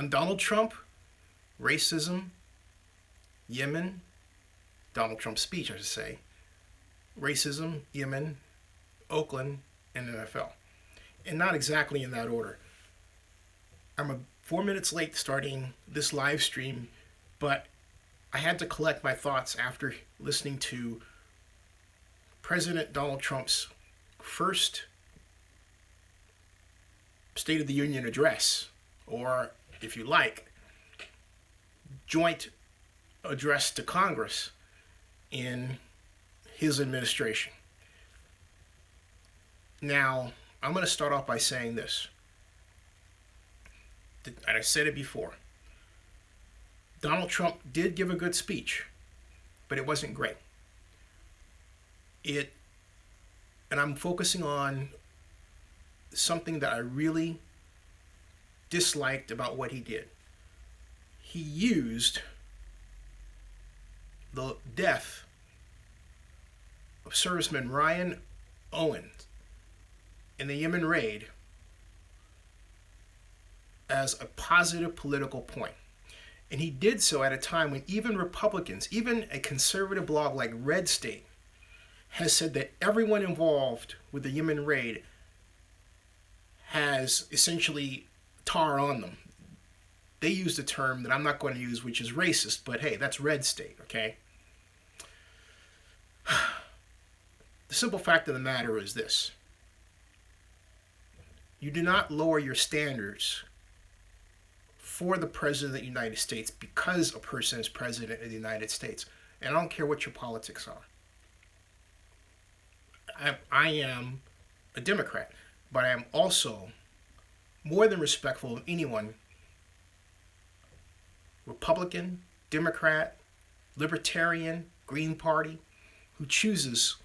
On Donald Trump, racism, Yemen, Donald Trump's speech, I should say, racism, Yemen, Oakland, and NFL. And not exactly in that order. I'm 4 minutes late starting this live stream, but I had to collect my thoughts after listening to President Donald Trump's first State of the Union address, or if you like, joint address to Congress in his administration. Now, I'm going to start off by saying this. And I said it before. Donald Trump did give a good speech, but it wasn't great. And I'm focusing on something that I really disliked about what he did. He used the death of serviceman Ryan Owens in the Yemen raid as a positive political point. And he did so at a time when even Republicans, even a conservative blog like Red State, has said that everyone involved with the Yemen raid has essentially tar on them. They used a term that I'm not going to use, which is racist, but hey, that's Red State, okay? The simple fact of the matter is this. You do not lower your standards for the President of the United States because a person is President of the United States. And I don't care what your politics are. I am a Democrat, but I am also more than respectful of anyone, Republican, Democrat, Libertarian, Green Party, who chooses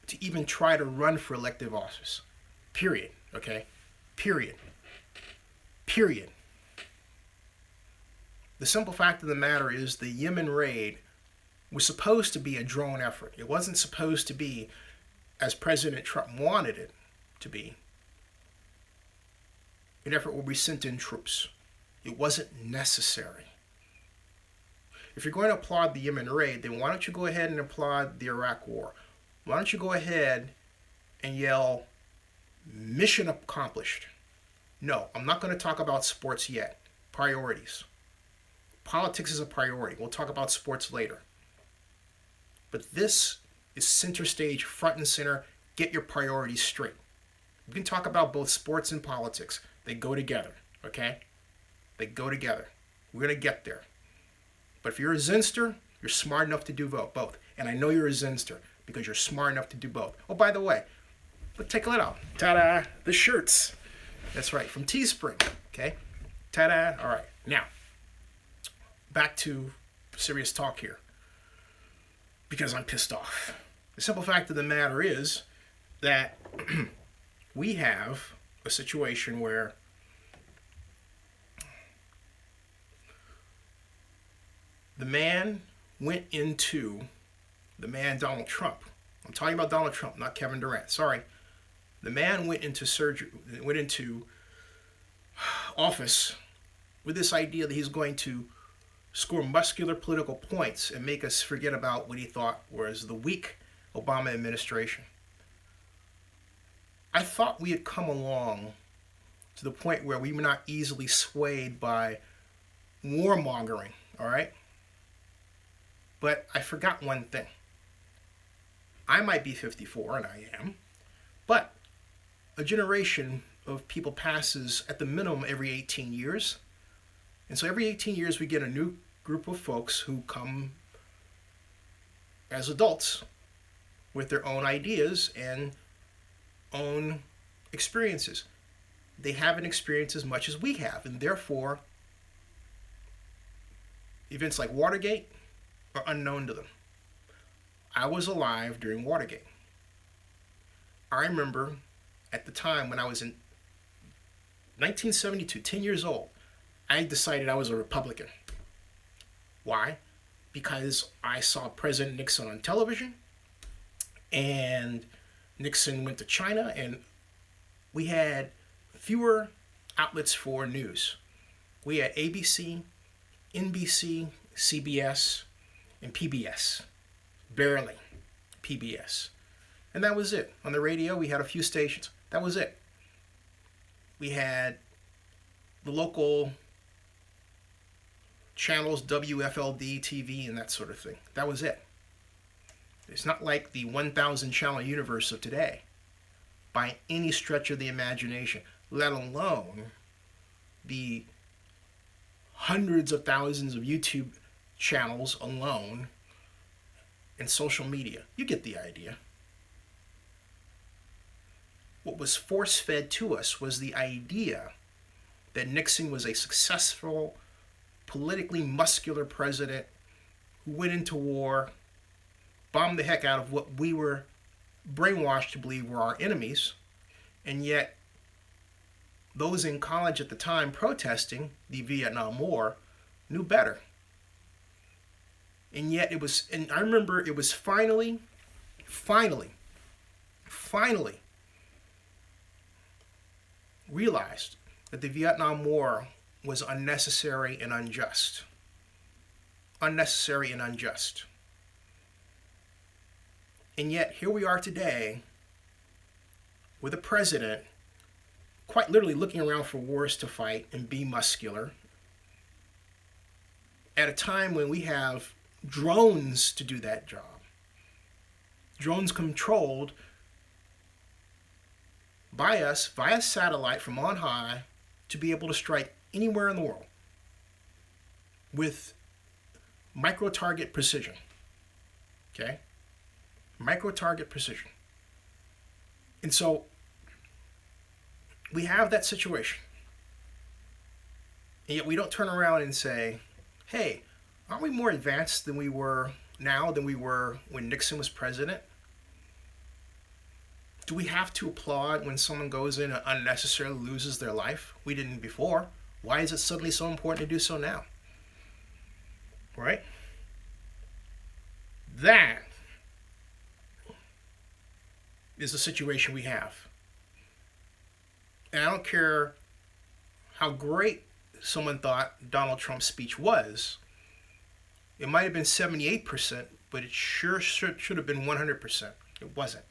to even try to run for elective office. Period. Okay? Period. Period. The simple fact of the matter is the Yemen raid was supposed to be a drone effort. It wasn't supposed to be, as President Trump wanted it to be, an effort where we sent in troops. It wasn't necessary. If you're going to applaud the Yemen raid, then why don't you go ahead and applaud the Iraq War? Why don't you go ahead and yell, mission accomplished? No, I'm not going to talk about sports yet. Priorities. Politics is a priority. We'll talk about sports later. But this is center stage, front and center. Get your priorities straight. We can talk about both sports and politics. They go together, okay? They go together. We're going to get there. But if you're a Zenster, you're smart enough to do both. And I know you're a Zenster because you're smart enough to do both. Oh, by the way, let's take it out. Ta-da! The shirts. That's right, from Teespring, okay? Ta-da! All right, now, back to serious talk here because I'm pissed off. The simple fact of the matter is that we have a situation where the man Donald Trump, I'm talking about Donald Trump, not Kevin Durant, sorry. The man went into office with this idea that he's going to score muscular political points and make us forget about what he thought was the weak Obama administration. I thought we had come along to the point where we were not easily swayed by warmongering, all right? But I forgot one thing. I might be 54, and I am, but a generation of people passes at the minimum every 18 years. And so every 18 years we get a new group of folks who come as adults with their own ideas and own experiences. They haven't experienced as much as we have, and therefore events like Watergate are unknown to them. I was alive during Watergate. I remember at the time when I was in 1972, 10 years old, I decided I was a Republican. Why? Because I saw President Nixon on television, and Nixon went to China, and we had fewer outlets for news. We had ABC, NBC, CBS, and PBS. Barely PBS. And that was it. On the radio, we had a few stations. That was it. We had the local channels, WFLD TV, and that sort of thing. That was it. It's not like the 1,000 channel universe of today by any stretch of the imagination, let alone the hundreds of thousands of YouTube channels alone and social media. You get the idea. What was force-fed to us was the idea that Nixon was a successful, politically muscular president who went into war, bombed the heck out of what we were brainwashed to believe were our enemies, and yet those in college at the time protesting the Vietnam War knew better. And yet and I remember it was finally realized that the Vietnam War was unnecessary and unjust. Unnecessary and unjust. And yet, here we are today with a president quite literally looking around for wars to fight and be muscular at a time when we have drones to do that job. Drones controlled by us via satellite from on high to be able to strike anywhere in the world with micro-target precision. Okay? Micro-target precision. And so we have that situation. And yet we don't turn around and say, hey, aren't we more advanced than we were now than we were when Nixon was president? Do we have to applaud when someone goes in and unnecessarily loses their life? We didn't before. Why is it suddenly so important to do so now? Right? That is the situation we have. And I don't care how great someone thought Donald Trump's speech was. It might have been 78%, but it sure should have been 100%. It wasn't.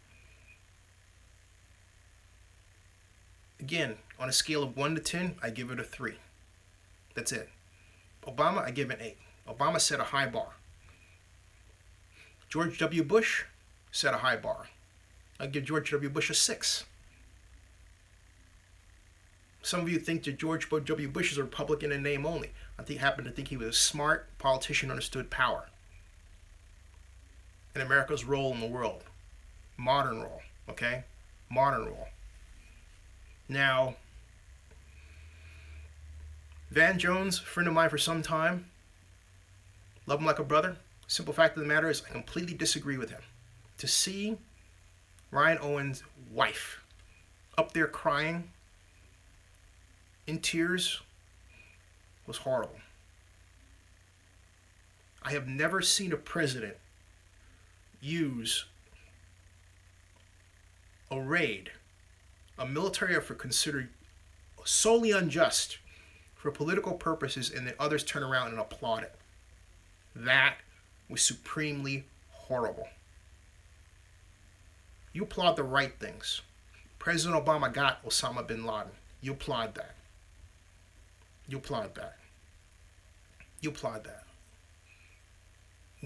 Again, on a scale of 1 to 10, I give it a 3. That's it. Obama, I give it an 8. Obama set a high bar. George W. Bush set a high bar. I give George W. Bush a 6. Some of you think that George W. Bush is a Republican in name only. I happen to think he was a smart politician, understood power and America's role in the world. Modern role, okay? Modern role. Now, Van Jones, a friend of mine for some time, love him like a brother. Simple fact of the matter is I completely disagree with him. To see Ryan Owen's wife up there crying in tears was horrible. I have never seen a president use a raid, a military effort considered solely unjust for political purposes, and then others turn around and applaud it. That was supremely horrible. You applaud the right things. President Obama got Osama bin Laden. You applaud that. You applaud that. You applaud that.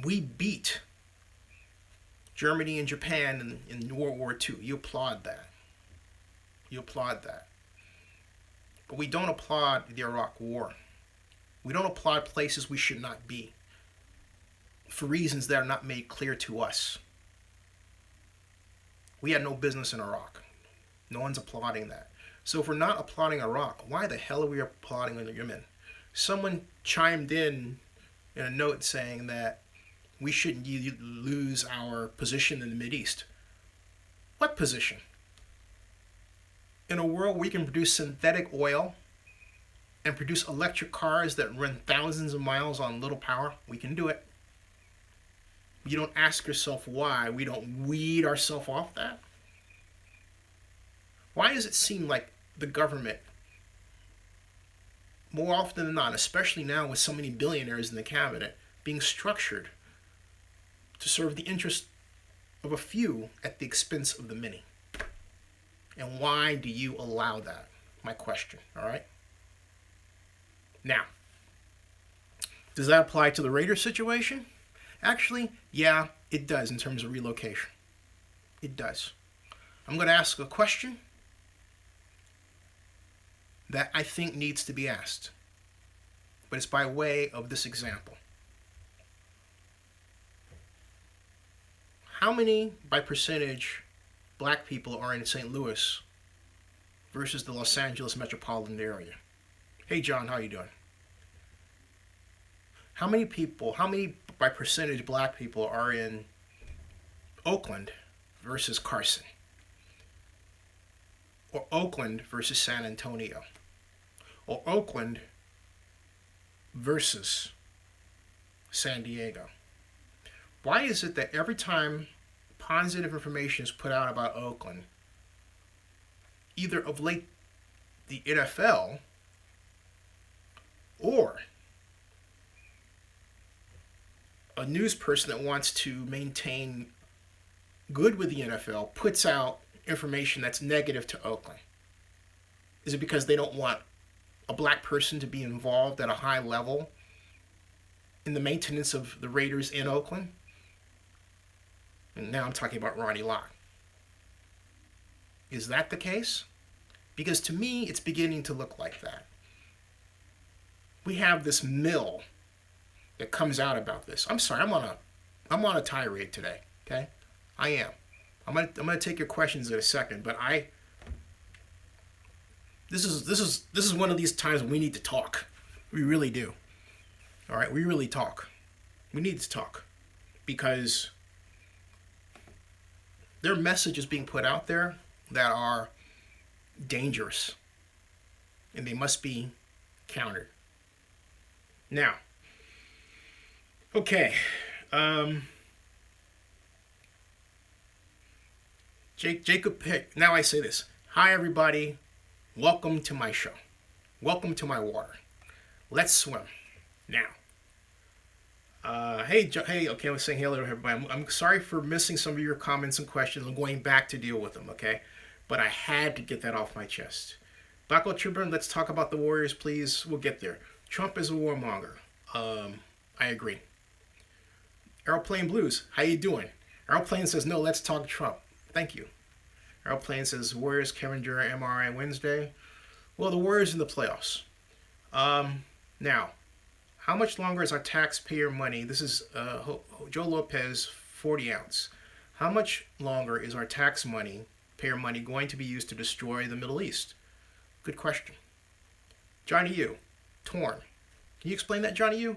We beat Germany and Japan in World War II. You applaud that. You applaud that. But we don't applaud the Iraq War. We don't applaud places we should not be for reasons that are not made clear to us. We had no business in Iraq. No one's applauding that. So if we're not applauding Iraq, why the hell are we applauding Yemen? Someone chimed in a note saying that we shouldn't lose our position in the Mideast. What position? In a world where we can produce synthetic oil and produce electric cars that run thousands of miles on little power, we can do it. You don't ask yourself why we don't weed ourselves off that. Why does it seem like the government more often than not, especially now with so many billionaires in the cabinet, being structured to serve the interest of a few at the expense of the many. And why do you allow that? My question, all right? Now, does that apply to the Raiders situation? Actually, yeah, it does in terms of relocation. It does. I'm going to ask a question that I think needs to be asked, but it's by way of this example. How many, by percentage, black people are in St. Louis versus the Los Angeles metropolitan area? Hey, John, how you doing? How many by percentage black people are in Oakland versus Carson? Or Oakland versus San Antonio? Or Oakland versus San Diego? Why is it that every time positive information is put out about Oakland, either of late the NFL or a news person that wants to maintain good with the NFL puts out information that's negative to Oakland? Is it because they don't want a black person to be involved at a high level in the maintenance of the Raiders in Oakland? And now I'm talking about Ronnie Lott. Is that the case? Because to me, it's beginning to look like that. We have this mill that comes out about this. I'm sorry, I'm on a tirade today. Okay, I am. I'm gonna take your questions in a second, but this is one of these times when we need to talk. We really do. All right, we really talk. We need to talk because there are messages being put out there that are dangerous, and they must be countered. Now, okay. Jacob Pick. Now I say this. Hi, everybody. Welcome to my show. Welcome to my water. Let's swim. Now. Hey, okay, I was saying hello to everybody. I'm sorry for missing some of your comments and questions. I'm going back to deal with them, okay? But I had to get that off my chest. Buckle Tribune, let's talk about the Warriors, please. We'll get there. Trump is a warmonger. I agree. Aeroplane Blues, how you doing? Aeroplane says, no, let's talk Trump. Thank you. Aeroplane says, Warriors, Kevin Durant, MRI Wednesday. Well, the Warriors in the playoffs. Now, how much longer is our taxpayer money? This is Joe Lopez, 40 ounce. How much longer is our taxpayer money going to be used to destroy the Middle East? Good question. Johnny U, torn. Can you explain that, Johnny U?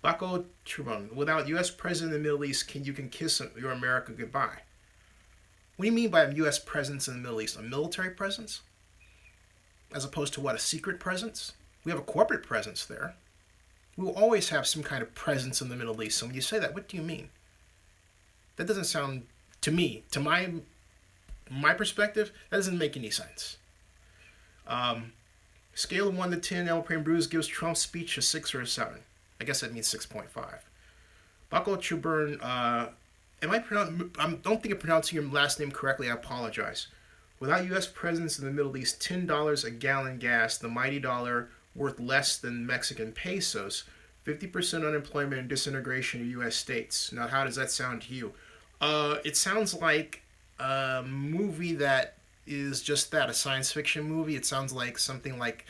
Baco Trubon, without U.S. President in the Middle East, you can kiss your America goodbye. What do you mean by a U.S. presence in the Middle East? A military presence? As opposed to what, a secret presence? We have a corporate presence there. We will always have some kind of presence in the Middle East. So when you say that, what do you mean? That doesn't sound, to me, to my perspective, that doesn't make any sense. Scale of 1 to 10, Airplane Bruce gives Trump's speech a 6 or a 7. I guess that means 6.5. Buckle Chuburn, I don't think I'm pronouncing your last name correctly. I apologize. Without U.S. presence in the Middle East, $10 a gallon gas, the mighty dollar worth less than Mexican pesos, 50% unemployment and disintegration of U.S. states. Now, how does that sound to you? It sounds like a movie that is just that, a science fiction movie. It sounds like something like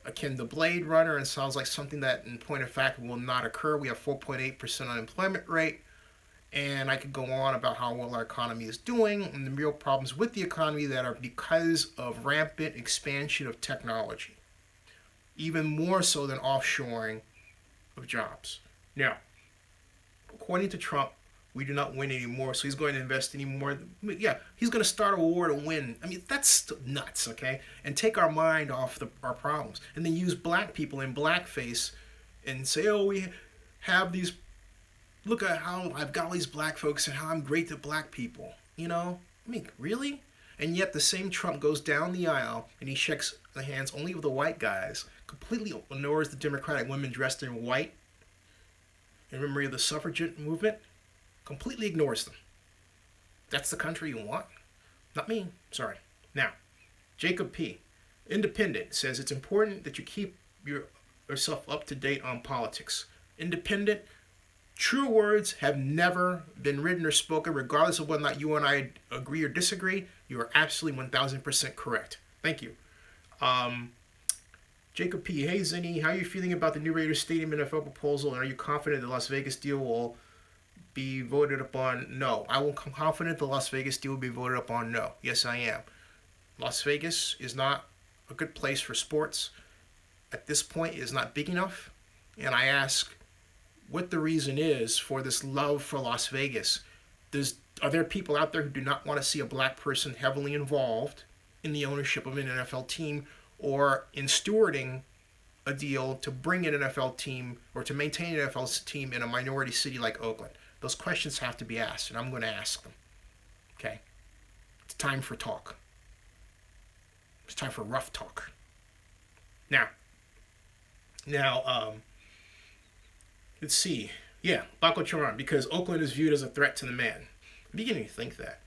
akin to Blade Runner, and sounds like something that, in point of fact, will not occur. We have 4.8% unemployment rate, and I could go on about how well our economy is doing and the real problems with the economy that are because of rampant expansion of technology, even more so than offshoring of jobs. Now, according to Trump, we do not win anymore, so he's going to invest anymore. Yeah, he's going to start a war to win. I mean, that's nuts, okay? And take our mind off our problems. And then use black people in blackface and say, oh, we have these, look at how I've got all these black folks and how I'm great to black people. You know? I mean, really? And yet the same Trump goes down the aisle and he shakes the hands only of the white guys, completely ignores the Democratic women dressed in white in memory of the suffragette movement, completely ignores them. That's the country you want? Not me. Sorry. Now, Jacob P. Independent says it's important that you keep yourself up to date on politics. Independent, true words have never been written or spoken, regardless of whether or not you and I agree or disagree. You are absolutely 1000% correct. Thank you. Jacob P. Hey, Zinni, how are you feeling about the new Raiders Stadium NFL proposal, and are you confident the Las Vegas deal will be voted upon? No. I'm confident the Las Vegas deal will be voted upon? No. Yes, I am. Las Vegas is not a good place for sports. At this point, it is not big enough. And I ask what the reason is for this love for Las Vegas. Are there people out there who do not want to see a black person heavily involved in the ownership of an NFL team or in stewarding a deal to bring an NFL team or to maintain an NFL team in a minority city like Oakland? Those questions have to be asked, and I'm going to ask them. Okay? It's time for talk. It's time for rough talk. Now, let's see. Yeah, Baco Charan, because Oakland is viewed as a threat to the man. I'm beginning to think that.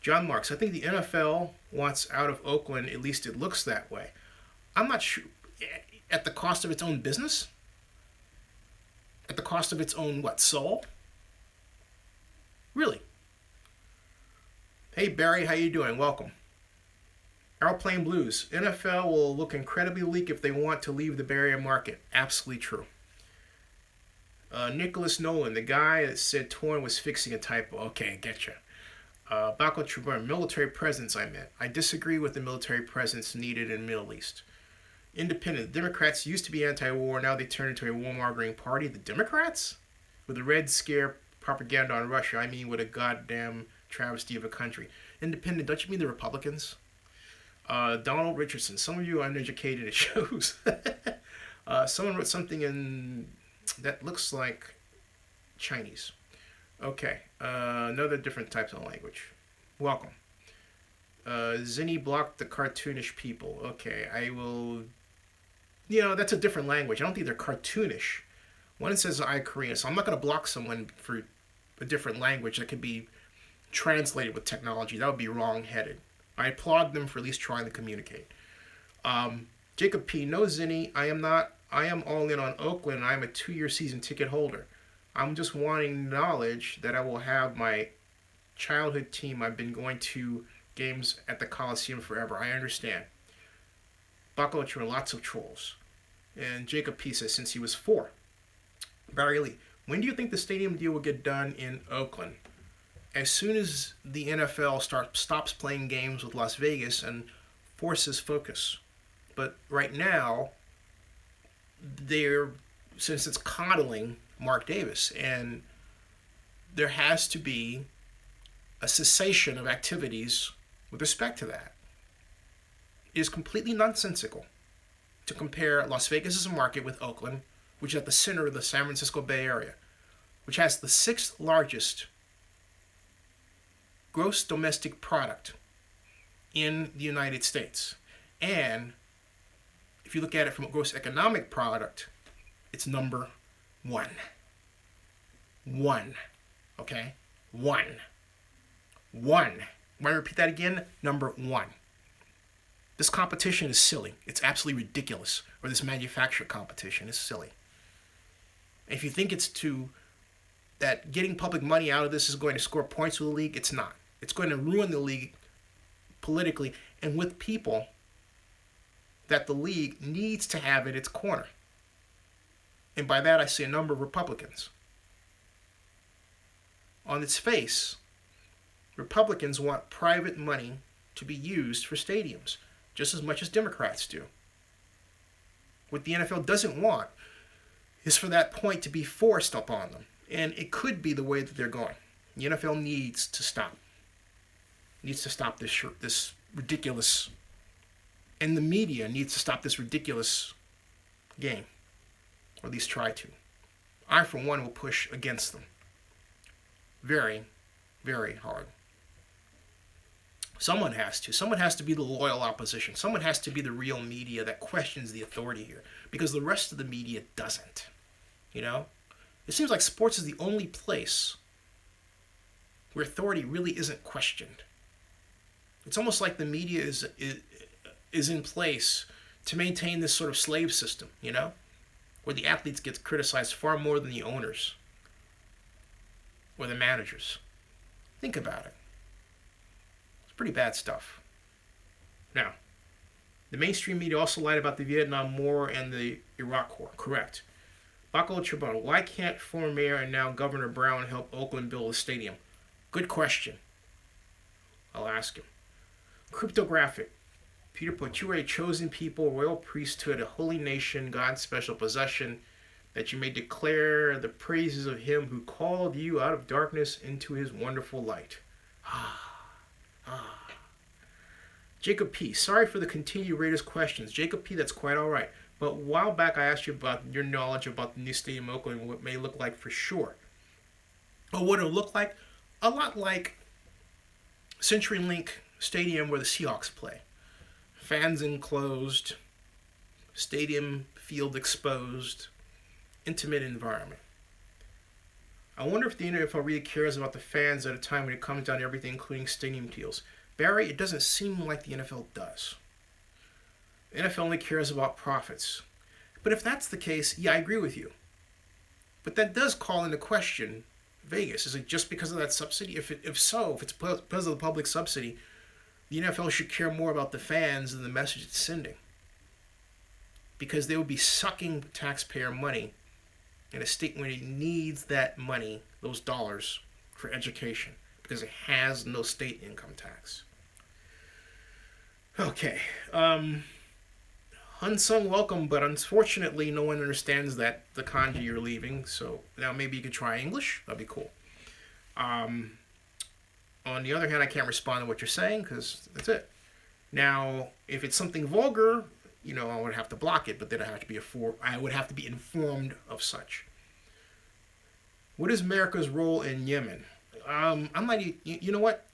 John Marks, I think the NFL wants out of Oakland, at least it looks that way. I'm not sure. At the cost of its own business? At the cost of its own, soul? Really? Hey, Barry, how you doing? Welcome. Airplane Blues. NFL will look incredibly weak if they want to leave the Bay Area market. Absolutely true. Nicholas Nolan, the guy that said Torn was fixing a typo. Okay, getcha. Baco Tribune, military presence, I meant. I disagree with the military presence needed in the Middle East. Independent. Democrats used to be anti-war. Now they turn into a war-mongering party. The Democrats? With the Red Scare propaganda on Russia, I mean with a goddamn travesty of a country. Independent, don't you mean the Republicans? Donald Richardson. Some of you are uneducated, it shows. Someone wrote something in that looks like Chinese. Okay. Another different types of language. Welcome. Zinni blocked the cartoonish people. Okay, I will... that's a different language. I don't think they're cartoonish. One says I Korean, so I'm not going to block someone for a different language that could be translated with technology. That would be wrong-headed. I applaud them for at least trying to communicate. Jacob P. No, Zinni, I am all in on Oakland. I am a 2-year season ticket holder. I'm just wanting knowledge that I will have my childhood team. I've been going to games at the Coliseum forever. I understand. Baco True, lots of trolls. And Jacob P. says since he was 4. Barry Lee, when do you think the stadium deal will get done in Oakland? As soon as the NFL stops playing games with Las Vegas and forces focus. But right now, since it's coddling Mark Davis, and there has to be a cessation of activities with respect to that. It is completely nonsensical to compare Las Vegas as a market with Oakland, which is at the center of the San Francisco Bay Area, which has the 6th largest gross domestic product in the United States. And if you look at it from a gross economic product, it's number 1. 1. Okay? 1. 1. Want to repeat that again? Number 1. This competition is silly. It's absolutely ridiculous. Or this manufacturer competition is silly. And if you think that getting public money out of this is going to score points with the league, it's not. It's going to ruin the league politically and with people that the league needs to have in its corner. And by that I say a number of Republicans. On its face, Republicans want private money to be used for stadiums, just as much as Democrats do. What the NFL doesn't want is for that point to be forced upon them. And it could be the way that they're going. The NFL needs to stop. Needs to stop this ridiculous... And the media needs to stop this ridiculous game. Or at least try to. I, for one, will push against them. Very, very hard. Someone has to. Someone has to be the loyal opposition. Someone has to be the real media that questions the authority here, because the rest of the media doesn't. You know? It seems like sports is the only place where authority really isn't questioned. It's almost like the media is in place to maintain this sort of slave system, you know? Where the athletes get criticized far more than the owners or the managers. Think about it. It's pretty bad stuff. Now, the mainstream media also lied about the Vietnam War and the Iraq War. Correct. Baco Tribunal. Why can't former mayor and now Governor Brown help Oakland build a stadium? Good question. I'll ask him. Cryptographic. Peter put, you are a chosen people, royal priesthood, a holy nation, God's special possession, that you may declare the praises of him who called you out of darkness into his wonderful light. Jacob P. Sorry for the continued Raiders questions. Jacob P., that's quite all right. But a while back I asked you about your knowledge about the new stadium in Oakland and what it may look like for sure. Or what it'll look like? A lot like CenturyLink Stadium where the Seahawks play. Fans enclosed, stadium field exposed, intimate environment. I wonder if the NFL really cares about the fans at a time when it comes down to everything, including stadium deals. Barry, it doesn't seem like the NFL does. The NFL only cares about profits. But if that's the case, yeah, I agree with you. But that does call into question Vegas. Is it just because of that subsidy? If it's because of the public subsidy, the NFL should care more about the fans than the message it's sending. Because they would be sucking taxpayer money in a state when it needs that money, those dollars, for education. Because it has no state income tax. Okay. Unsung welcome, but unfortunately no one understands that the kanji you're leaving. So now maybe you could try English. That'd be cool. On the other hand, I can't respond to what you're saying because that's it. Now, if it's something vulgar, you know, I would have to block it, but then I would have to be informed of such. What is America's role in Yemen? You know what?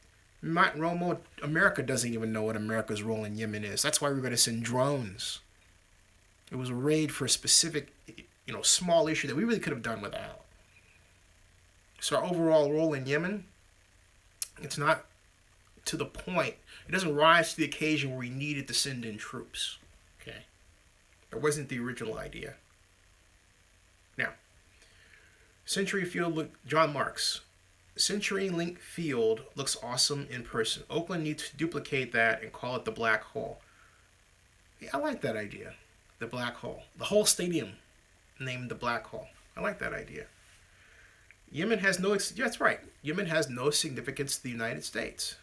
Matt Romo, America doesn't even know what America's role in Yemen is. That's why we're going to send drones. It was a raid for a specific, small issue that we really could have done without. So our overall role in Yemen, it's not to the point. It doesn't rise to the occasion where we needed to send in troops. Okay? That wasn't the original idea. Now, John Marks. CenturyLink Field looks awesome in person. Oakland needs to duplicate that and call it the Black Hole. Yeah, I like that idea. The Black Hole. The whole stadium named the Black Hole. I like that idea. Yemen has that's right. Yemen has no significance to the United States.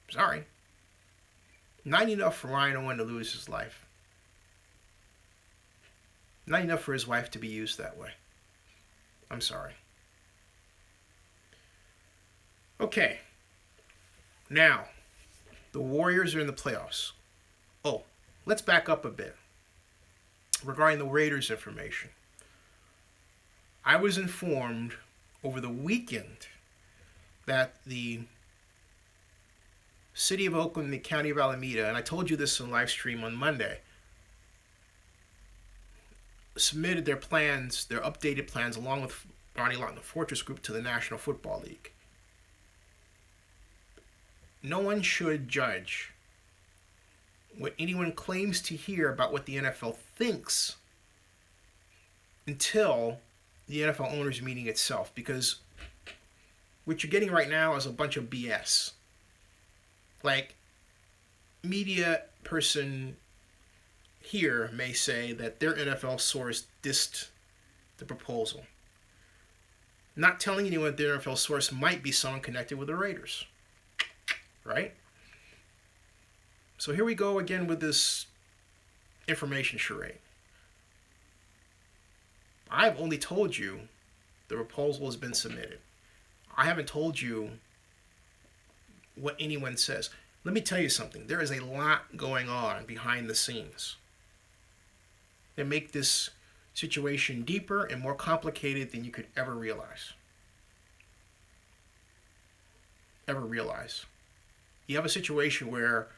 Sorry. Not enough for Ryan Owen to lose his life. Not enough for his wife to be used that way. I'm sorry. Okay. Now, the Warriors are in the playoffs. Oh, let's back up a bit. Regarding the Raiders information. I was informed over the weekend that the city of Oakland and the county of Alameda, and I told you this in Livestream on Monday, submitted their plans, their updated plans, along with Ronnie Lott and the Fortress Group to the National Football League. No one should judge what anyone claims to hear about what the NFL thinks until the NFL owners meeting itself, because what you're getting right now is a bunch of BS. Like, media person here may say that their NFL source dissed the proposal, not telling anyone that their NFL source might be someone connected with the Raiders. Right? So here we go again with this information charade. I've only told you the proposal has been submitted. I haven't told you what anyone says. Let me tell you something. There is a lot going on behind the scenes that make this situation deeper and more complicated than you could ever realize. You have a situation where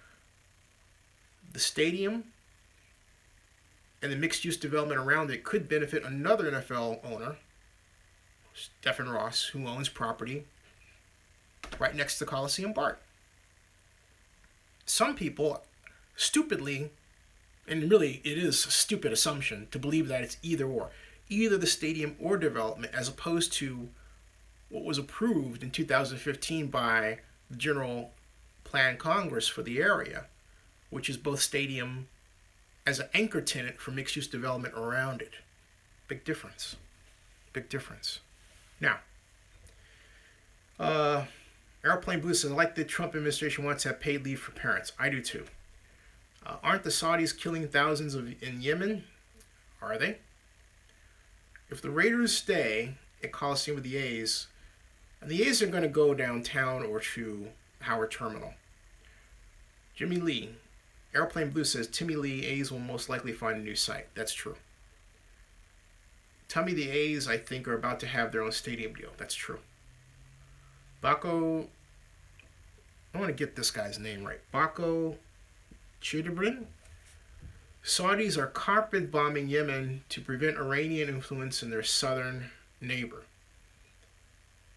the stadium and the mixed-use development around it could benefit another NFL owner, Stephen Ross, who owns property right next to Coliseum Park. Some people stupidly, and really it is a stupid assumption to believe that it's either or. Either the stadium or development, as opposed to what was approved in 2015 by the General Plan Congress for the area, which is both stadium as an anchor tenant for mixed-use development around it. Big difference. Big difference. Now, Airplane Blue says, I like the Trump administration wants to have paid leave for parents. I do too. Aren't the Saudis killing thousands in Yemen? Are they? If the Raiders stay at Coliseum with the A's, and the A's are going to go downtown or to Howard Terminal. Jimmy Lee, Airplane Blue says, Timmy Lee, A's will most likely find a new site. That's true. Tell me the A's, I think, are about to have their own stadium deal. That's true. Baco, I want to get this guy's name right. Baco Chidabrin. Saudis are carpet bombing Yemen to prevent Iranian influence in their southern neighbor.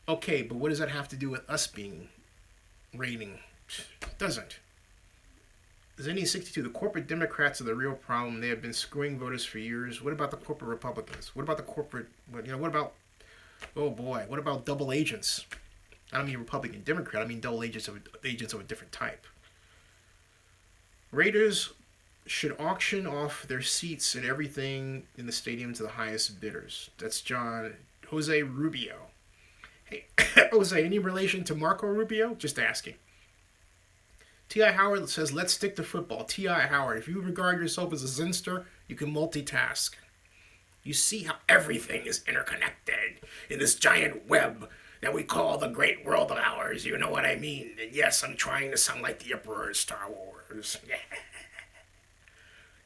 Okay, but what does that have to do with us being raiding? It doesn't. Zenny 62, the corporate Democrats are the real problem. They have been screwing voters for years. What about the corporate Republicans? What about the corporate, what about, oh boy, what about double agents? I don't mean Republican, Democrat. I mean double agents of a different type. Raiders should auction off their seats and everything in the stadium to the highest bidders. That's Jose Rubio. Hey, Jose, any relation to Marco Rubio? Just asking. T.I. Howard says, let's stick to football. T.I. Howard, if you regard yourself as a Zenster, you can multitask. You see how everything is interconnected in this giant web that we call the great world of ours. You know what I mean? And yes, I'm trying to sound like the Emperor of Star Wars.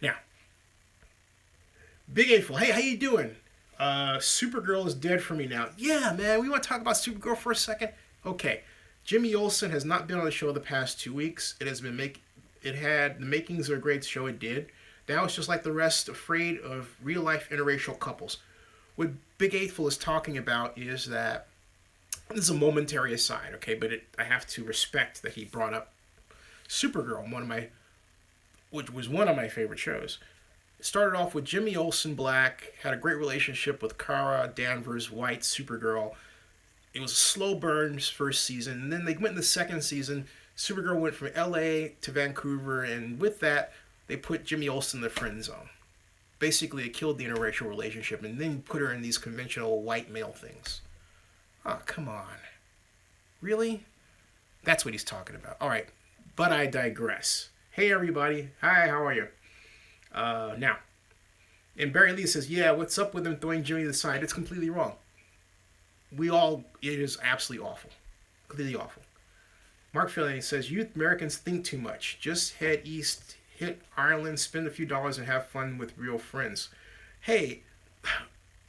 Now, Big Eightful, hey, how you doing? Supergirl is dead for me now. Yeah, man, we want to talk about Supergirl for a second? Okay. Jimmy Olsen has not been on the show the past 2 weeks. It had the makings of a great show. It did. Now it's just like the rest, afraid of real life interracial couples. What Big Eightful is talking about is that this is a momentary aside, okay? But I have to respect that he brought up Supergirl, which was one of my favorite shows. It started off with Jimmy Olsen Black, had a great relationship with Kara Danvers White, Supergirl. It was a slow burn first season, and then they went in the second season. Supergirl went from LA to Vancouver, and with that, they put Jimmy Olsen in the friend zone. Basically, it killed the interracial relationship, and then put her in these conventional white male things. Oh, come on. Really? That's what he's talking about. All right, but I digress. Hey, everybody. Hi, how are you? Now, and Barry Lee says, yeah, what's up with them throwing Jimmy to the side? It's completely wrong. It is absolutely awful. Completely awful. Mark Fillion says, youth Americans think too much. Just head east, hit Ireland, spend a few dollars, and have fun with real friends. Hey,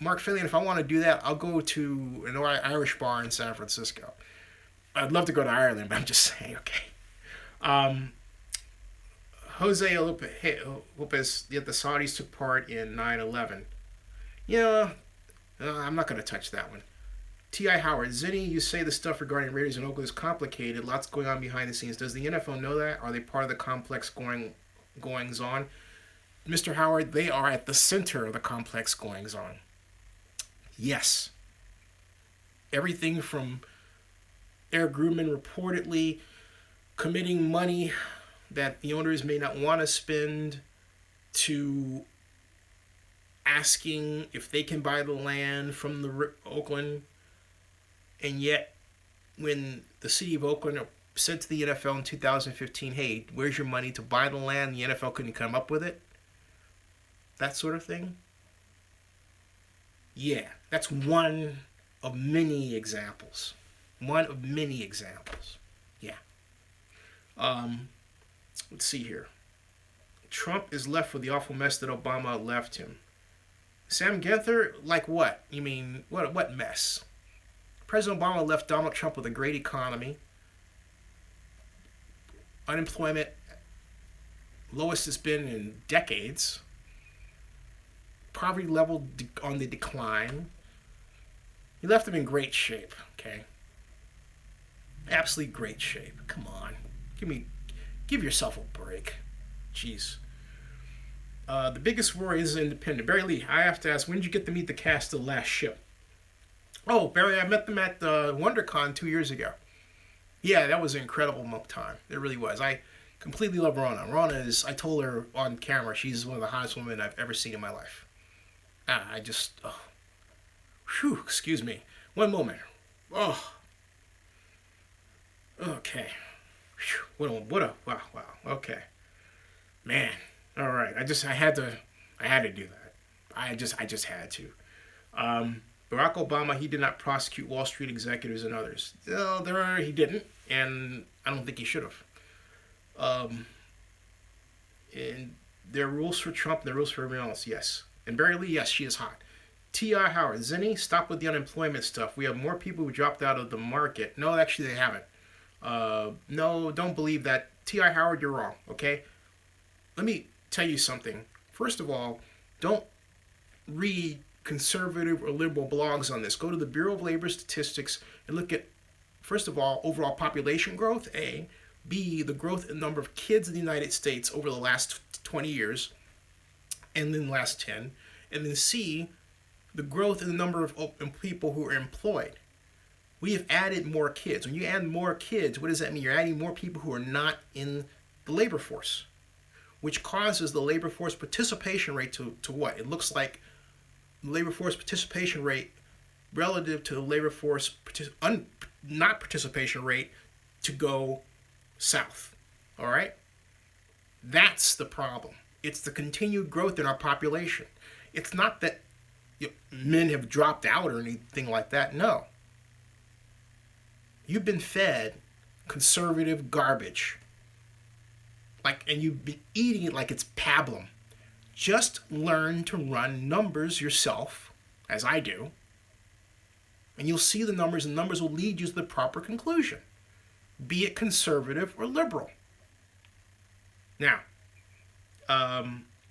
Mark Fillion, if I want to do that, I'll go to an Irish bar in San Francisco. I'd love to go to Ireland, but I'm just saying, okay. Jose Lopez, yet the Saudis took part in 9/11. Yeah, I'm not going to touch that one. T.I. Howard, Zinni, you say the stuff regarding Raiders in Oakland is complicated. Lots going on behind the scenes. Does the NFL know that? Are they part of the complex goings on? Mr. Howard, they are at the center of the complex goings on. Yes. Everything from Air Grumman reportedly committing money that the owners may not want to spend to asking if they can buy the land from the Oakland. And yet, when the city of Oakland said to the NFL in 2015, hey, where's your money to buy the land? The NFL couldn't come up with it. That sort of thing. Yeah, that's one of many examples. One of many examples. Yeah. Let's see here. Trump is left with the awful mess that Obama left him. Sam Genther, like what? You mean, what mess? President Obama left Donald Trump with a great economy, unemployment lowest it's been in decades, poverty level on the decline. You left them in great shape, okay? Absolutely great shape. Come on. Give yourself a break. Jeez. The biggest worry is independent. Barry Lee, I have to ask, when did you get to meet the cast of The Last Ship? Oh, Barry, I met them at WonderCon 2 years ago. Yeah, that was an incredible time. It really was. I completely love Rona. Rona is, I told her on camera, she's one of the hottest women I've ever seen in my life. Whew, excuse me. One moment. Oh. Okay. Whew, wow. Okay. Man. All right. I had to do that. I just had to. Barack Obama, he did not prosecute Wall Street executives and others. He didn't, and I don't think he should have. And there are rules for Trump, and there are rules for everyone else, yes. And Barry Lee, yes, she is hot. T.I. Howard, Zinni, stop with the unemployment stuff. We have more people who dropped out of the market. No, actually, they haven't. No, don't believe that. T.I. Howard, you're wrong, okay? Let me tell you something. First of all, don't read conservative or liberal blogs on this. Go to the Bureau of Labor Statistics and look at, first of all, overall population growth, A. B, the growth in the number of kids in the United States over the last 20 years, and then the last 10. And then C, the growth in the number of people who are employed. We have added more kids. When you add more kids, what does that mean? You're adding more people who are not in the labor force, which causes the labor force participation rate to what? It looks like the labor force participation rate relative to the labor force not participation rate to go south. All right? That's the problem. It's the continued growth in our population. It's not that men have dropped out or anything like that. No. You've been fed conservative garbage. And you've been eating it like it's pablum. Just learn to run numbers yourself, as I do, and you'll see the numbers, and numbers will lead you to the proper conclusion, be it conservative or liberal. Now,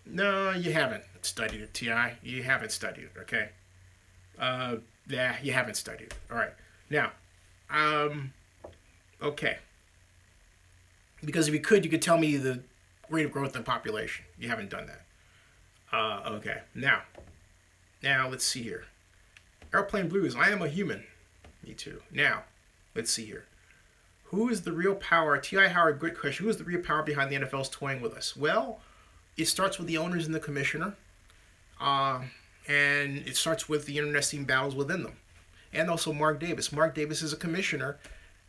no, you haven't studied it, T.I. You haven't studied it, okay? Yeah, you haven't studied it. All right. Now, okay. Because if you could tell me the rate of growth in population. You haven't done that. Okay. Now, let's see here. Airplane Blues, I am a human. Me too. Now, let's see here. Who is the real power? T.I. Howard, great question. Who is the real power behind the NFL's toying with us? Well, it starts with the owners and the commissioner. And it starts with the internecine battles within them. And also Mark Davis. Mark Davis is a commissioner.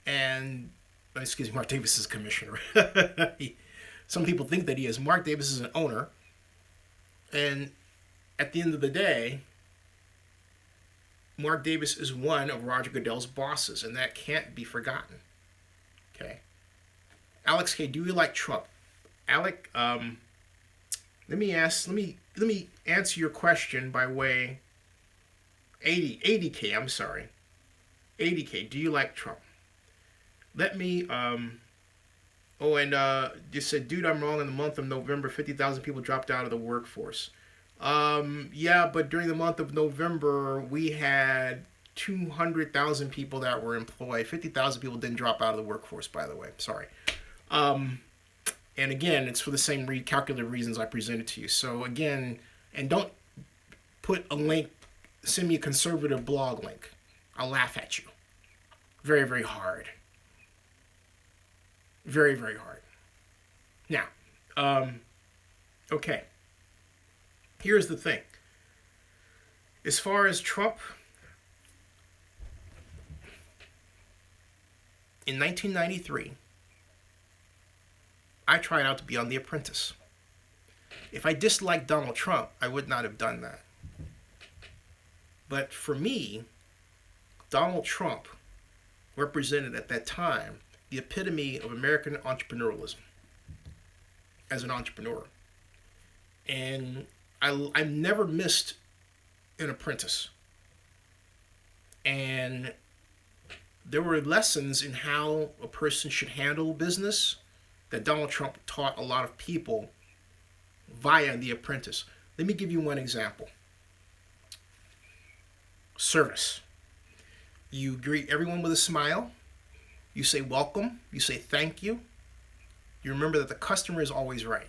Mark Davis is a commissioner. Some people think that he is. Mark Davis is an owner. And at the end of the day, Mark Davis is one of Roger Goodell's bosses, and that can't be forgotten. Okay. Alex K., do you like Trump? Alec, let me answer your question by way 80K, I'm sorry. 80K, do you like Trump? Let me just said, dude, I'm wrong. In the month of November, 50,000 people dropped out of the workforce. Yeah, but during the month of November, we had 200,000 people that were employed. 50,000 people didn't drop out of the workforce, by the way. Sorry. And again, it's for the same calculated reasons I presented to you. So again, and don't put a link, send me a conservative blog link. I'll laugh at you. Very, very hard. Very, very hard. Now, okay. Here's the thing. As far as Trump, in 1993, I tried out to be on The Apprentice. If I disliked Donald Trump, I would not have done that. But for me, Donald Trump represented at that time the epitome of American entrepreneurialism as an entrepreneur. And I never missed an apprentice. And there were lessons in how a person should handle business that Donald Trump taught a lot of people via The Apprentice. Let me give you one example. Service. You greet everyone with a smile. You say welcome. You say thank you. You remember that the customer is always right.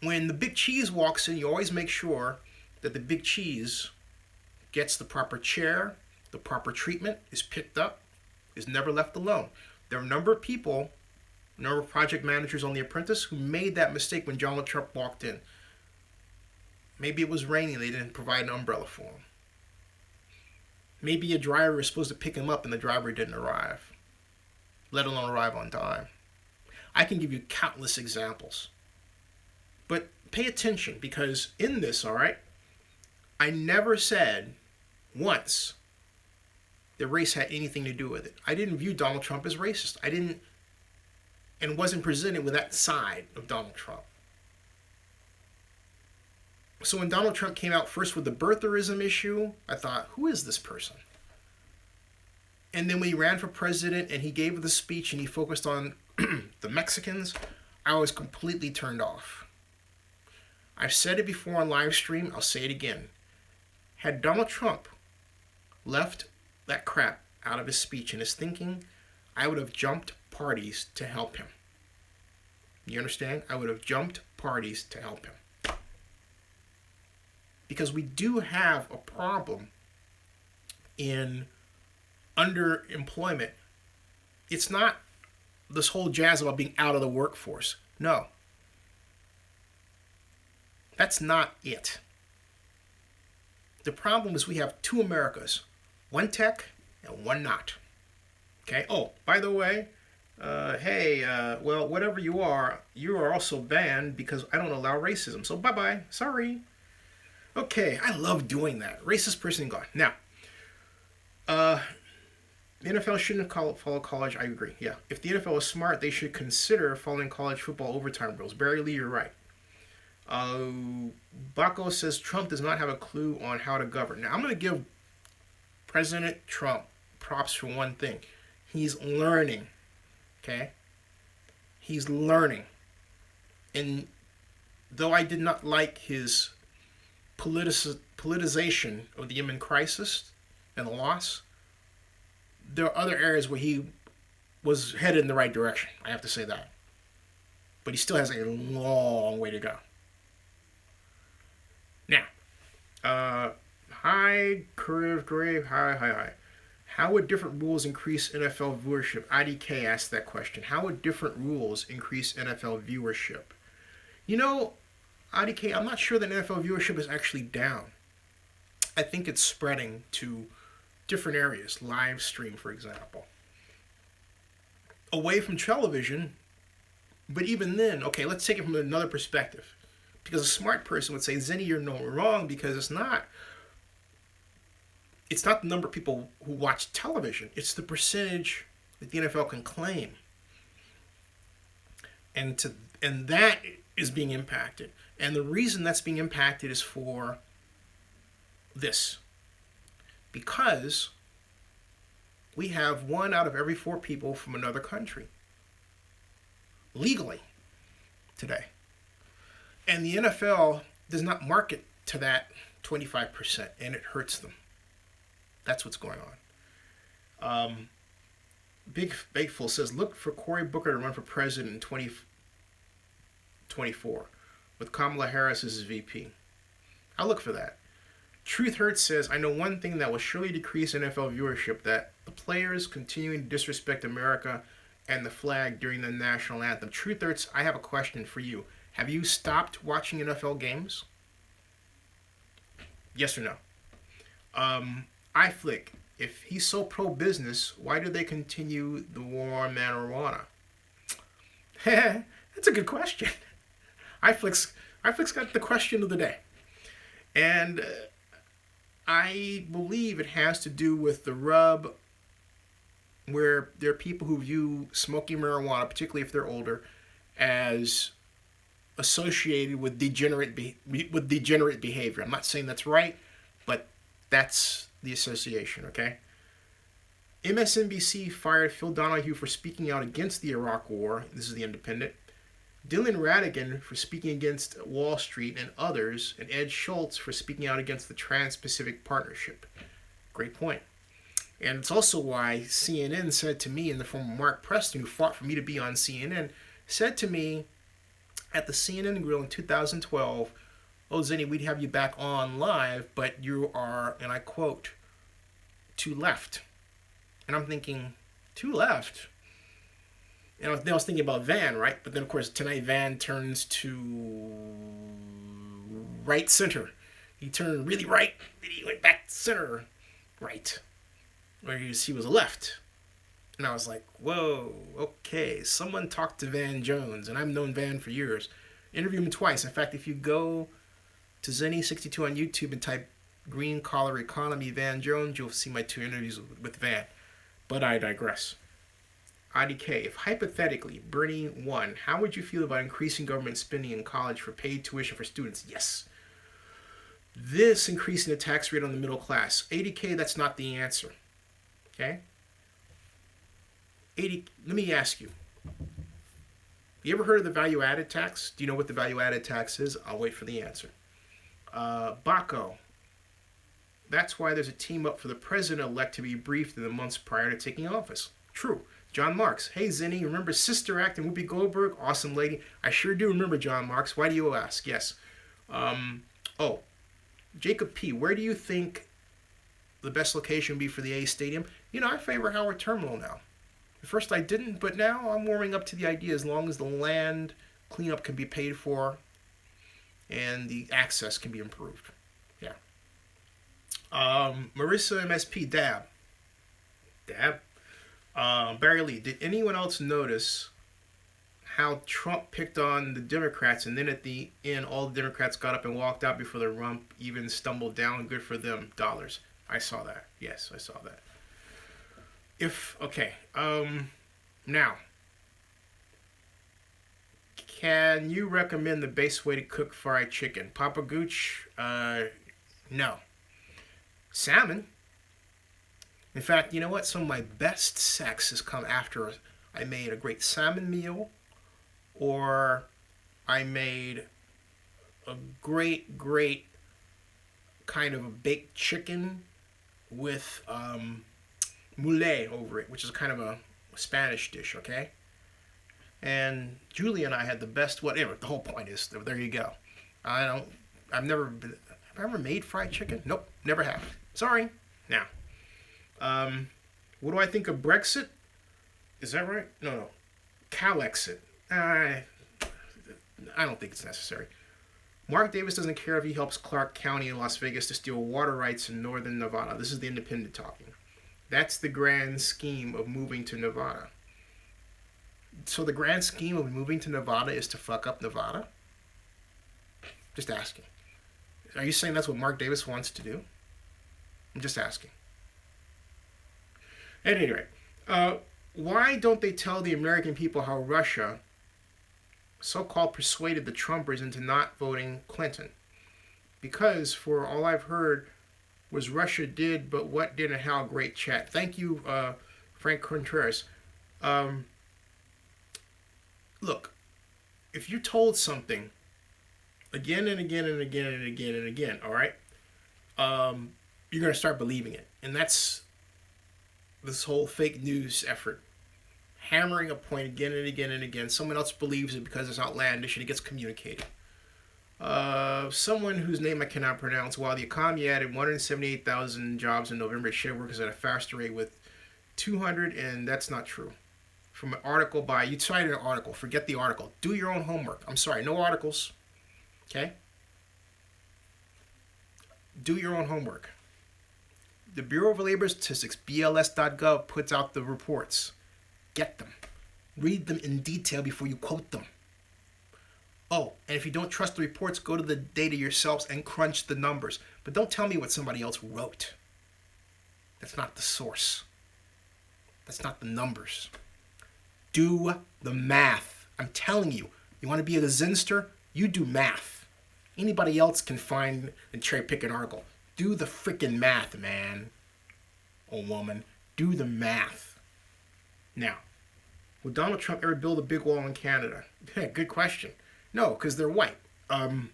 When the big cheese walks in, you always make sure that the big cheese gets the proper chair, the proper treatment, is picked up, is never left alone. There are a number of people, a number of project managers on The Apprentice who made that mistake when Donald Trump walked in. Maybe it was raining, they didn't provide an umbrella for him. Maybe a driver was supposed to pick him up and the driver didn't arrive, let alone arrive on time. I can give you countless examples. But pay attention, because in this, all right, I never said once that race had anything to do with it. I didn't view Donald Trump as racist. I didn't, and wasn't presented with that side of Donald Trump. So when Donald Trump came out first with the birtherism issue, I thought, who is this person? And then when he ran for president and he gave the speech and he focused on the Mexicans, I was completely turned off. I've said it before on Livestream, I'll say it again. Had Donald Trump left that crap out of his speech and his thinking, I would have jumped parties to help him. You understand? I would have jumped parties to help him. Because we do have a problem in underemployment. It's not this whole jazz about being out of the workforce. No. That's not it. The problem is we have two Americas, one tech and one not. Okay? Oh, by the way, well, whatever you are also banned because I don't allow racism. So bye-bye. Sorry. Okay, I love doing that. Racist person gone. Now, the NFL shouldn't follow college. I agree. Yeah. If the NFL is smart, they should consider following college football overtime rules. Barry Lee, you're right. Baco says Trump does not have a clue on how to govern. Now, I'm going to give President Trump props for one thing. He's learning. Okay? He's learning. And though I did not like his politicization of the Yemen crisis and the loss, there are other areas where he was headed in the right direction. I have to say that. But he still has a long way to go. Now, hi, Curve Grave, hi. How would different rules increase NFL viewership? IDK asked that question. How would different rules increase NFL viewership? You know, IDK, I'm not sure that NFL viewership is actually down. I think it's spreading to different areas. Livestream, for example. Away from television, but even then, okay, let's take it from another perspective. Because a smart person would say, Zenny, you're no wrong, because it's not the number of people who watch television. It's the percentage that the NFL can claim. And that is being impacted. And the reason that's being impacted is for this. Because we have 1 out of every 4 people from another country. Legally. Today. And the NFL does not market to that 25%. And it hurts them. That's what's going on. Big Faithful says, look for Cory Booker to run for president in 2024 with Kamala Harris as his VP. I'll look for that. Truth Hurts says, I know one thing that will surely decrease NFL viewership, that the players continuing to disrespect America and the flag during the national anthem. Truth Hurts, I have a question for you. Have you stopped watching NFL games? Yes or no? iFlick, if he's so pro-business, why do they continue the war on marijuana? That's a good question. iFlick's got the question of the day. And I believe it has to do with the rub where there are people who view smoking marijuana, particularly if they're older, as associated with degenerate behavior. I'm not saying that's right, but that's the association, okay? MSNBC fired Phil Donahue for speaking out against the Iraq War. This is the Independent. Dylan Ratigan for speaking against Wall Street and others, and Ed Schultz for speaking out against the Trans-Pacific Partnership. Great point. And it's also why CNN said to me, in the form of Mark Preston, who fought for me to be on CNN, said to me at the CNN Grill in 2012, "Oh, Zinni, we'd have you back on live, but you are," and I quote, "too left." And I'm thinking, too left? And I was thinking about Van, right? But then, of course, tonight Van turns to right center. He turned really right, then he went back to center right, where he was left. And I was like, whoa, okay, someone talked to Van Jones, and I've known Van for years. Interviewed him twice. In fact, if you go to Zinni62 on YouTube and type Green Collar Economy Van Jones, you'll see my 2 interviews with Van. But I digress. IDK, if hypothetically Bernie won, how would you feel about increasing government spending in college for paid tuition for students? Yes. This increasing the tax rate on the middle class. 80K, that's not the answer. Okay? Let me ask you. You ever heard of the value-added tax? Do you know what the value-added tax is? I'll wait for the answer. Baco. That's why there's a team up for the president-elect to be briefed in the months prior to taking office. True. John Marks. Hey, Zinni, remember Sister Act and Whoopi Goldberg? Awesome lady. I sure do remember John Marks. Why do you ask? Yes. Jacob P. Where do you think the best location would be for the A Stadium? You know, I favor Howard Terminal now. At first I didn't, but now I'm warming up to the idea as long as the land cleanup can be paid for and the access can be improved. Yeah. Marissa MSP. Dab. Barry Lee, did anyone else notice how Trump picked on the Democrats and then at the end all the Democrats got up and walked out before the rump even stumbled down? Good for them. Dollars. I saw that. Yes, I saw that. Now, can you recommend the best way to cook fried chicken? Papa Gooch? No. Salmon? In fact, you know what? Some of my best sex has come after I made a great salmon meal, or I made a great kind of a baked chicken with moulet over it, which is kind of a Spanish dish, okay? And Julie and I had the best, whatever, the whole point is, there you go. Have I ever made fried chicken? Nope, never have. Sorry. Now, what do I think of Brexit? Is that right? No. Calexit. I don't think it's necessary. Mark Davis doesn't care if he helps Clark County in Las Vegas to steal water rights in northern Nevada. This is the Independent talking. That's the grand scheme of moving to Nevada. So the grand scheme of moving to Nevada is to fuck up Nevada? Just asking. Are you saying that's what Mark Davis wants to do? I'm just asking. At any rate, why don't they tell the American people how Russia so-called persuaded the Trumpers into not voting Clinton? Because for all I've heard was Russia did, but what did and how. Great chat. Thank you, Frank Contreras. Look, if you're told something again and again and again and again and again, all right, you're going to start believing it. And that's this whole fake news effort. Hammering a point again and again and again. Someone else believes it because it's outlandish and it gets communicated. Someone whose name I cannot pronounce. While the economy added 178,000 jobs in November, share workers at a faster rate with 200, and that's not true. From an article by, you cited an article, forget the article. Do your own homework. I'm sorry, no articles. Okay? Do your own homework. The Bureau of Labor Statistics, BLS.gov, puts out the reports. Get them. Read them in detail before you quote them. Oh, and if you don't trust the reports, go to the data yourselves and crunch the numbers. But don't tell me what somebody else wrote. That's not the source. That's not the numbers. Do the math. I'm telling you. You want to be a zinster? You do math. Anybody else can find and cherry pick an article. Do the freaking math, man. Or woman. Do the math. Now, would Donald Trump ever build a big wall in Canada? Good question. No, because they're white. I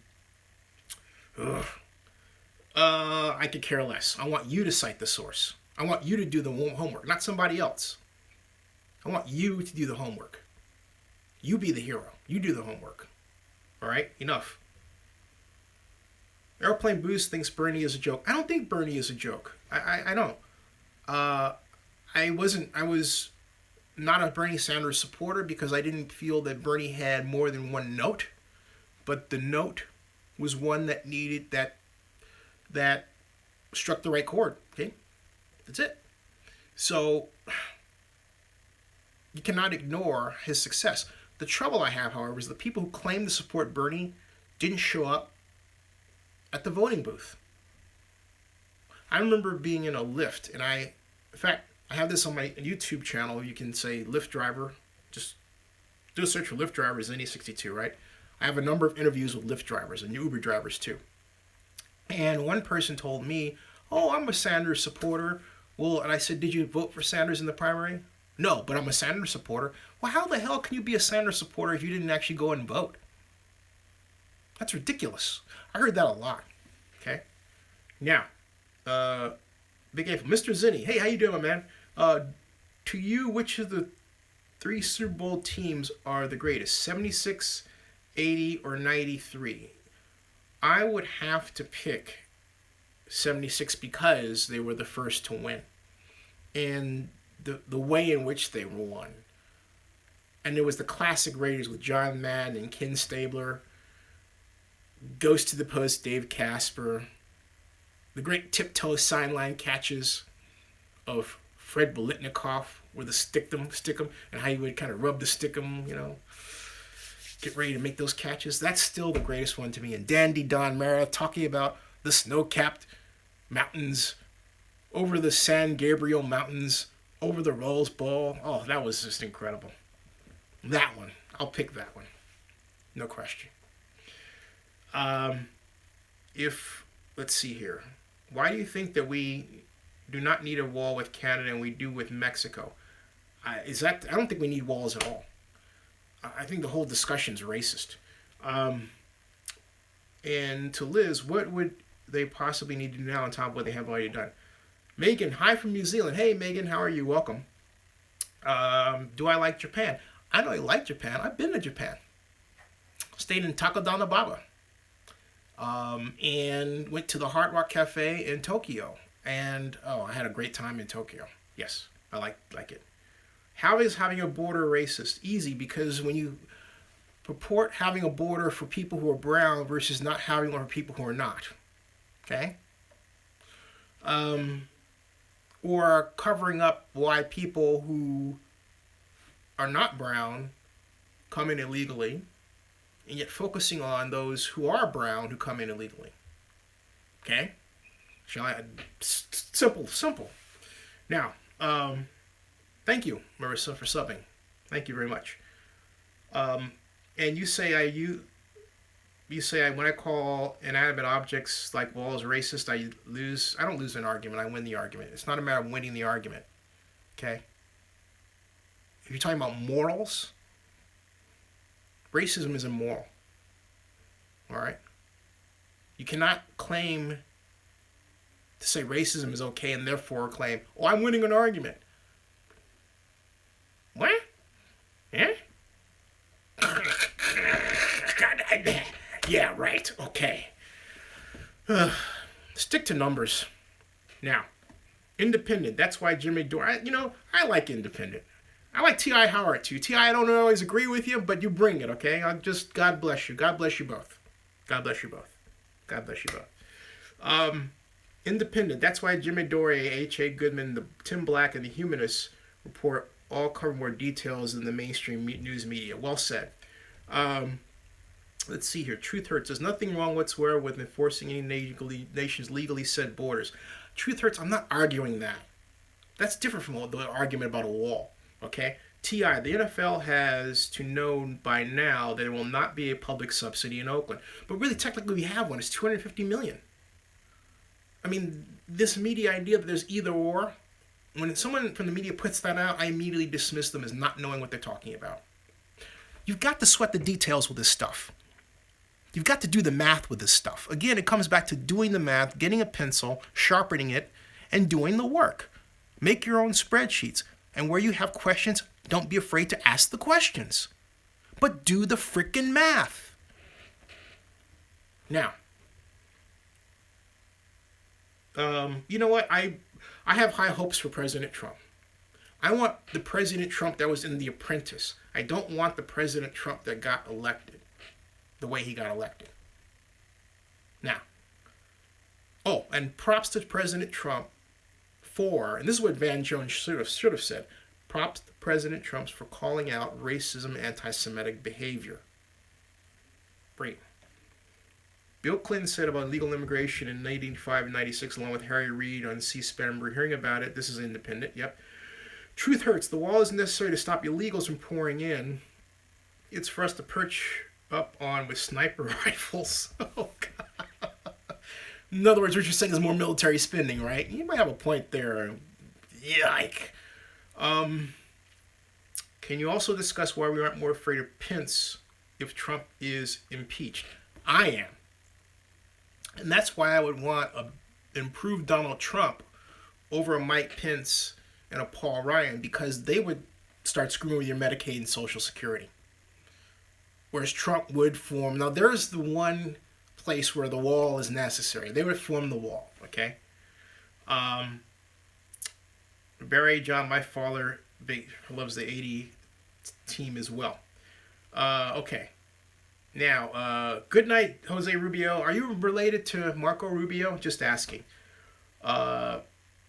could care less. I want you to cite the source. I want you to do the homework, not somebody else. I want you to do the homework. You be the hero. You do the homework. All right? Enough. Airplane Boost thinks Bernie is a joke. I don't think Bernie is a joke. I don't. I was not a Bernie Sanders supporter because I didn't feel that Bernie had more than one note. But the note was one that needed that struck the right chord. Okay? That's it. So you cannot ignore his success. The trouble I have, however, is the people who claim to support Bernie didn't show up at the voting booth. I remember being in a Lyft, and in fact, I have this on my YouTube channel. You can say Lyft driver. Just do a search for Lyft drivers, NE62, right? I have a number of interviews with Lyft drivers and Uber drivers too. And one person told me, "Oh, I'm a Sanders supporter." Well, and I said, "Did you vote for Sanders in the primary?" "No, but I'm a Sanders supporter." Well, how the hell can you be a Sanders supporter if you didn't actually go and vote? That's ridiculous. I heard that a lot. Okay? Now, Big A, Mr. Zinni. Hey, how you doing, man? To you, which of the 3 Super Bowl teams are the greatest? 76, 80, or 93? I would have to pick 76 because they were the first to win. And the way in which they were won. And there was the classic Raiders with John Madden and Ken Stabler, Ghost to the Post, Dave Casper, the great tiptoe sideline catches of Fred Bolitnikoff with the stick-em, and how he would kind of rub the stick-em, get ready to make those catches. That's still the greatest one to me. And Dandy Don Mara talking about the snow-capped mountains, over the San Gabriel Mountains, over the Rose Bowl. Oh, that was just incredible. That one. I'll pick that one. No question. Let's see here. Why do you think that we do not need a wall with Canada and we do with Mexico? I don't think we need walls at all. I think the whole discussion's racist. And to Liz, what would they possibly need to do now on top of what they have already done? Megan, hi from New Zealand. Hey, Megan, how are you? Welcome. Do I like Japan? I don't like Japan. I've been to Japan. Stayed in Takodana and went to the Hard Rock Cafe in Tokyo. And, I had a great time in Tokyo. Yes, I like it. How is having a border racist? Easy, because when you purport having a border for people who are brown versus not having one for people who are not. Okay? Or covering up why people who are not brown come in illegally, and yet focusing on those who are brown who come in illegally. Okay? Simple. Now, thank you, Marissa, for subbing. Thank you very much. And you say when I call inanimate objects like walls racist, I don't lose an argument, I win the argument. It's not a matter of winning the argument. Okay? If you're talking about morals, racism is immoral. All right? You cannot claim to say racism is okay and therefore claim, I'm winning an argument. What? Yeah? Yeah, right. Okay. Stick to numbers. Now, independent. That's why Jimmy Dore. I like independent. I like T.I. Howard too. T.I., I don't always agree with you, but you bring it, okay? God bless you. God bless you both. God bless you both. God bless you both. Independent. That's why Jimmy Dore, H.A. Goodman, the Tim Black, and the Humanists report all cover more details than the mainstream news media. Well said. Let's see here. Truth hurts. There's nothing wrong whatsoever with enforcing any nation's legally set borders. Truth hurts. I'm not arguing that. That's different from the argument about a wall. Okay? T.I., the NFL has to know by now that there will not be a public subsidy in Oakland. But really, technically, we have one. It's $250 million. I mean, this media idea that there's either or, when someone from the media puts that out, I immediately dismiss them as not knowing what they're talking about. You've got to sweat the details with this stuff. You've got to do the math with this stuff. Again, it comes back to doing the math, getting a pencil, sharpening it, and doing the work. Make your own spreadsheets. And where you have questions, don't be afraid to ask the questions. But do the frickin' math. Now, you know what? I have high hopes for President Trump. I want the President Trump that was in The Apprentice. I don't want the President Trump that got elected the way he got elected. Now, and props to President Trump for, and this is what Van Jones should have said, props to President Trump for calling out racism and anti-Semitic behavior. Great. Bill Clinton said about legal immigration in 1985 and 96, along with Harry Reid on C-SPAN. We're hearing about it. This is independent. Yep. Truth hurts. The wall isn't necessary to stop illegals from pouring in. It's for us to perch up on with sniper rifles. Oh, God. In other words, what you're saying is more military spending, right? You might have a point there. Yike. Can you also discuss why we aren't more afraid of Pence if Trump is impeached? I am. And that's why I would want an improved Donald Trump over a Mike Pence and a Paul Ryan, because they would start screwing with your Medicaid and Social Security. Whereas Trump would form, now there's the one place where the wall is necessary. They would form the wall, okay? Barry John, my father, loves the 80 team as well. Okay. Now, good night, Jose Rubio. Are you related to Marco Rubio? Just asking.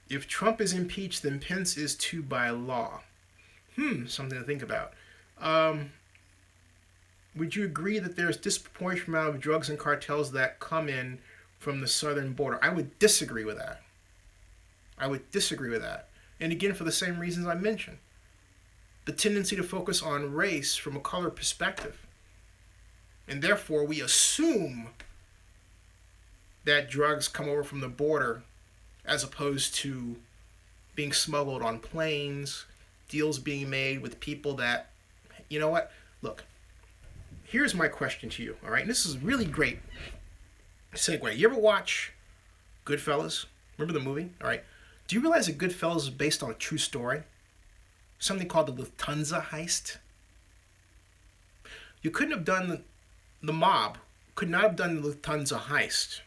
If Trump is impeached, then Pence is too by law. Something to think about. Would you agree that there's disproportionate amount of drugs and cartels that come in from the southern border? I would disagree with that. And again, for the same reasons I mentioned. The tendency to focus on race from a color perspective. And therefore, we assume that drugs come over from the border as opposed to being smuggled on planes, deals being made with people that, you know what? Look, here's my question to you, all right? And this is really great segue. You ever watch Goodfellas? Remember the movie? All right. Do you realize that Goodfellas is based on a true story? Something called the Lufthansa heist. You couldn't have done the mob could not have done the Lufthansa heist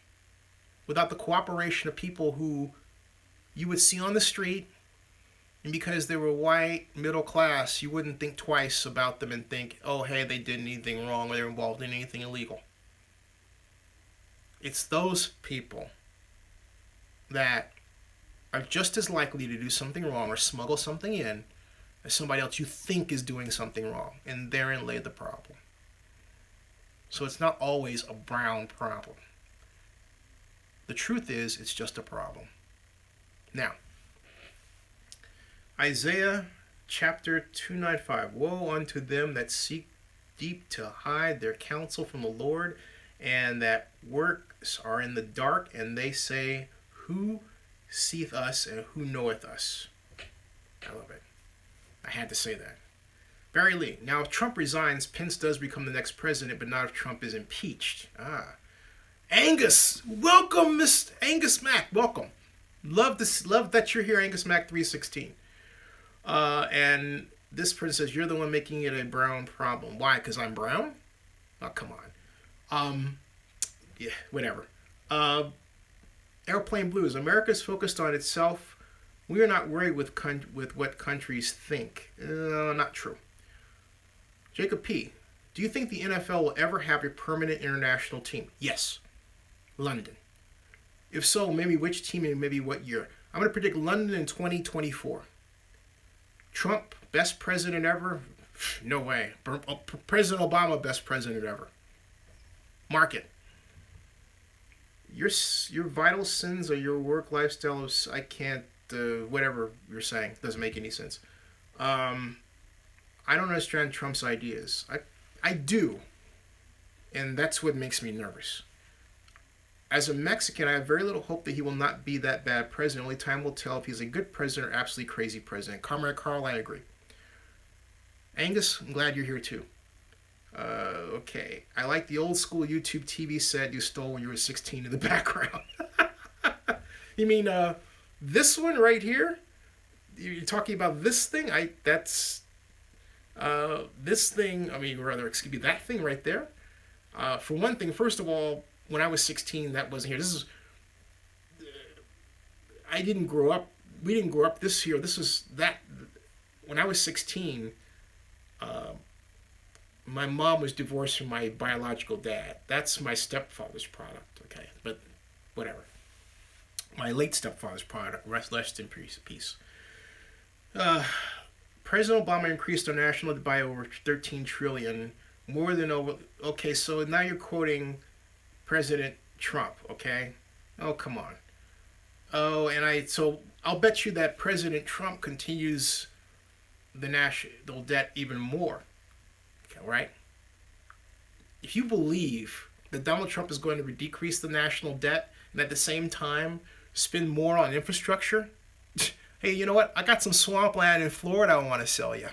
without the cooperation of people who you would see on the street, and because they were white, middle class, you wouldn't think twice about them and think, oh, hey, they did anything wrong or they're involved in anything illegal. It's those people that are just as likely to do something wrong or smuggle something in as somebody else you think is doing something wrong. And therein lay the problem. So it's not always a brown problem. The truth is, it's just a problem. Now, Isaiah chapter 295. Woe unto them that seek deep to hide their counsel from the Lord, and that works are in the dark, and they say, who seeth us and who knoweth us? I love it. I had to say that. Barry Lee. Now, if Trump resigns, Pence does become the next president, but not if Trump is impeached. Angus, welcome, Miss Angus Mack. Welcome. Love this. Love that you're here, Angus Mack 316. And this person says you're the one making it a brown problem. Why? Because I'm brown? Oh, come on. Yeah, whatever. Airplane Blues. America's focused on itself. We are not worried with what countries think. Not true. Jacob P. Do you think the NFL will ever have a permanent international team? Yes. London. If so, maybe which team and maybe what year? I'm going to predict London in 2024. Trump, best president ever? No way. President Obama, best president ever. Mark it. Your vital sins or your work lifestyle, I can't, whatever you're saying, doesn't make any sense. I don't understand Trump's ideas. I do. And that's what makes me nervous. As a Mexican, I have very little hope that he will not be that bad president. Only time will tell if he's a good president or absolutely crazy president. Comrade Carl, I agree. Angus, I'm glad you're here too. Okay. I like the old school YouTube TV set you stole when you were 16 in the background. You mean this one right here? You're talking about this thing? This thing, I mean, rather, excuse me, that thing right there. For one thing, first of all, when I was 16, that wasn't here. This is, I didn't grow up, we didn't grow up this year. This was that, when I was 16, my mom was divorced from my biological dad. That's my stepfather's product, okay? But whatever. My late stepfather's product, rest in peace. President Obama increased our national debt by over 13 trillion, more than over. Okay, so now you're quoting President Trump, okay? Oh, come on. Oh, so I'll bet you that President Trump continues the national debt even more. Okay, right? If you believe that Donald Trump is going to decrease the national debt and at the same time spend more on infrastructure, hey, you know what? I got some swampland in Florida I want to sell you.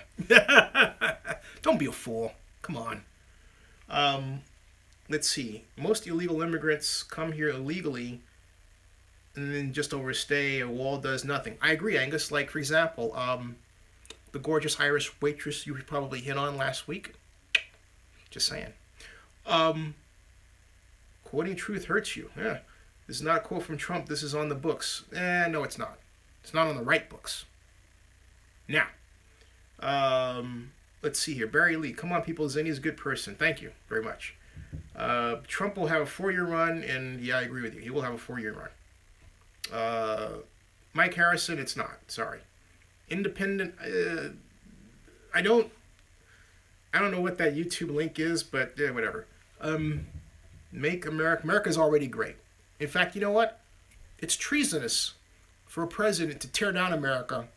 Don't be a fool. Come on. Let's see. Most illegal immigrants come here illegally and then just overstay. A wall does nothing. I agree, Angus. Like, for example, the gorgeous Irish waitress you probably hit on last week. Just saying. Quoting truth hurts you. Yeah. This is not a quote from Trump. This is on the books. No, it's not. It's not on the right books. Now, let's see here. Barry Lee. Come on, people. Zenny is a good person. Thank you very much. Trump will have a 4-year run, and yeah, I agree with you. He will have a 4-year run. Mike Harrison, it's not. Sorry. Independent. I don't know what that YouTube link is, but whatever. Make America's already great. In fact, you know what? It's treasonous for a president to tear down America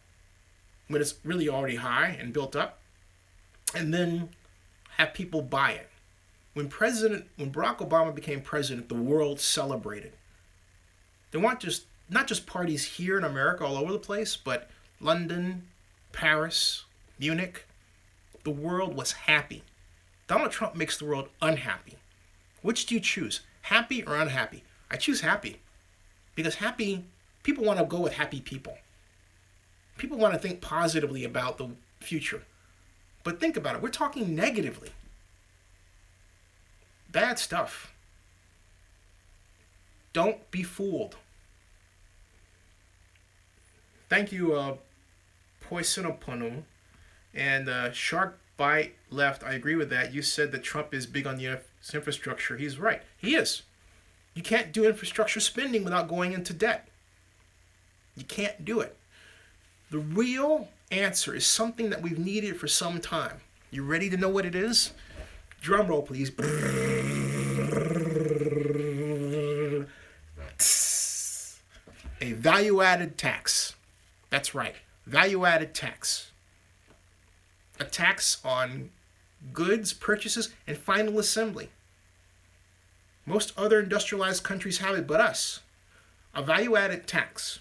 when it's really already high and built up, and then have people buy it. When Barack Obama became president, the world celebrated. They want not just parties here in America all over the place, but London, Paris, Munich. The world was happy. Donald Trump makes the world unhappy. Which do you choose? Happy or unhappy? I choose happy. Because happy, people want to go with happy people. People want to think positively about the future. But think about it. We're talking negatively. Bad stuff. Don't be fooled. Thank you, Poisonoponu. And Shark Bite left. I agree with that. You said that Trump is big on the infrastructure. He's right. He is. You can't do infrastructure spending without going into debt. You can't do it. The real answer is something that we've needed for some time. You ready to know what it is? Drum roll, please. A value-added tax. That's right. Value-added tax. A tax on goods, purchases, and final assembly. Most other industrialized countries have it, but us. A value-added tax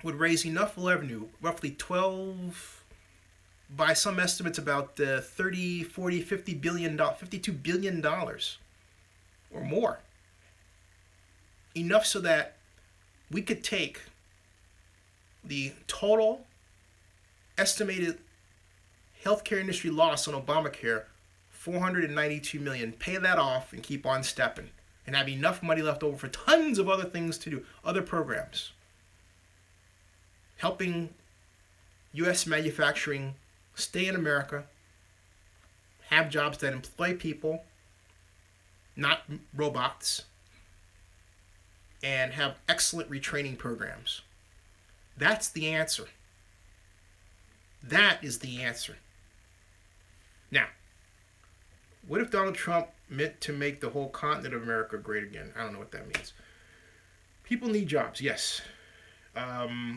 would raise enough revenue, roughly 12, by some estimates about 30, 40, 50 billion, $52 billion or more. Enough so that we could take the total estimated healthcare industry loss on Obamacare, $492 million, pay that off and keep on stepping, and have enough money left over for tons of other things to do, other programs. Helping U.S. manufacturing stay in America, have jobs that employ people, not robots, and have excellent retraining programs. That's the answer. That is the answer. Now, what if Donald Trump meant to make the whole continent of America great again? I don't know what that means. People need jobs, yes.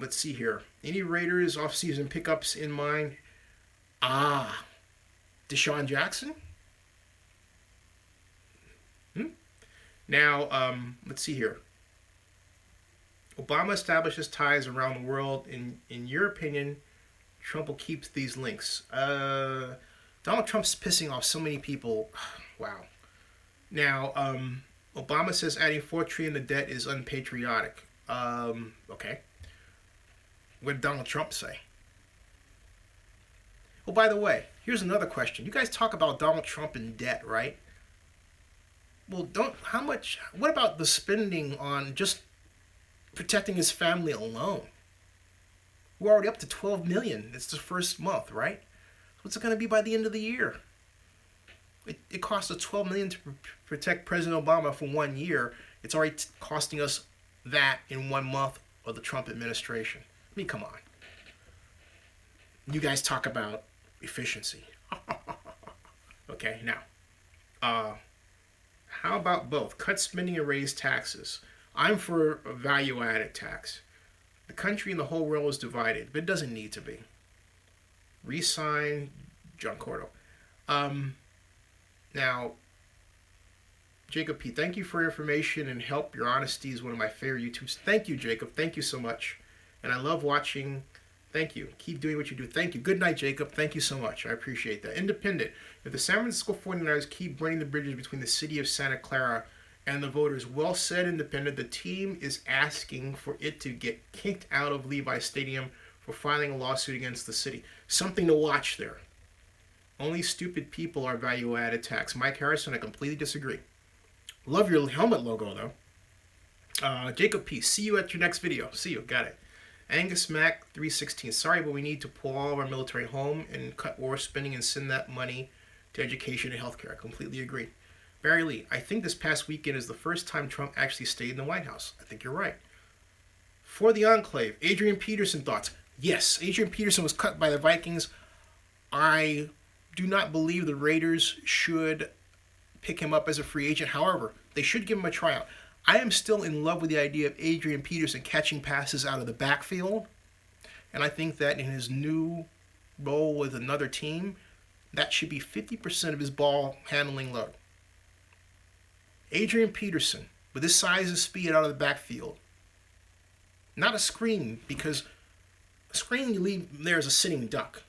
Let's see here. Any Raiders off-season pickups in mind? Deshaun Jackson? Now, let's see here. Obama establishes ties around the world. In your opinion, Trump will keep these links. Donald Trump's pissing off so many people. Wow. Now, Obama says adding $4 trillion to debt is unpatriotic. Okay. What did Donald Trump say? Oh, by the way, here's another question. You guys talk about Donald Trump and debt, right? Well, what about the spending on just protecting his family alone? We're already up to 12 million. It's the first month, right? What's it going to be by the end of the year? It cost us 12 million to protect President Obama for 1 year. It's already costing us that in 1 month of the Trump administration. I mean, come on. You guys talk about efficiency. Okay, now, how about both? Cut spending and raise taxes. I'm for a value-added tax. The country and the whole world is divided, but it doesn't need to be. Resign John Cordo. Now, Jacob P., thank you for your information and help. Your honesty is one of my favorite YouTubes. Thank you, Jacob. Thank you so much. And I love watching. Thank you. Keep doing what you do. Thank you. Good night, Jacob. Thank you so much. I appreciate that. Independent. If the San Francisco 49ers keep burning the bridges between the city of Santa Clara and the voters, well said, Independent. The team is asking for it to get kicked out of Levi Stadium for filing a lawsuit against the city. Something to watch there. Only stupid people are value-added tax. Mike Harrison, I completely disagree. Love your helmet logo, though. Jacob P., see you at your next video. See you. Got it. Angus Mac 316. Sorry, but we need to pull all of our military home and cut war spending and send that money to education and healthcare. I completely agree. Barry Lee, I think this past weekend is the first time Trump actually stayed in the White House. I think you're right. For the Enclave, Adrian Peterson thoughts. Yes, Adrian Peterson was cut by the Vikings. I do not believe the Raiders should pick him up as a free agent. However, they should give him a tryout. I am still in love with the idea of Adrian Peterson catching passes out of the backfield. And I think that in his new role with another team, that should be 50% of his ball handling load. Adrian Peterson, with his size and speed out of the backfield. Not a screen, because a screen you leave there as a sitting duck.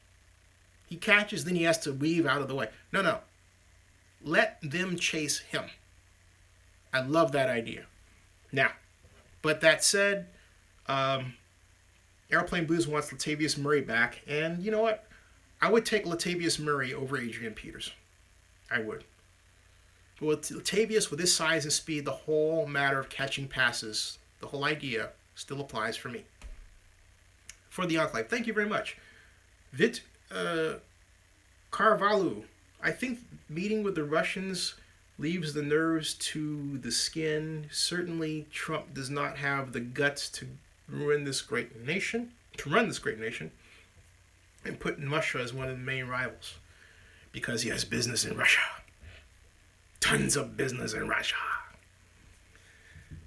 He catches, then he has to weave out of the way. No. Let them chase him. I love that idea. Now, but that said, Airplane Blues wants Latavius Murray back. And you know what? I would take Latavius Murray over Adrian Peterson. I would. But with Latavius, with his size and speed, the whole matter of catching passes, the whole idea still applies for me. For the Enclave, thank you very much. Vit Carvalho, I think meeting with the Russians leaves the nerves to the skin. Certainly, Trump does not have the guts to run this great nation, and put Russia as one of the main rivals, because he has business in Russia. Tons of business in Russia.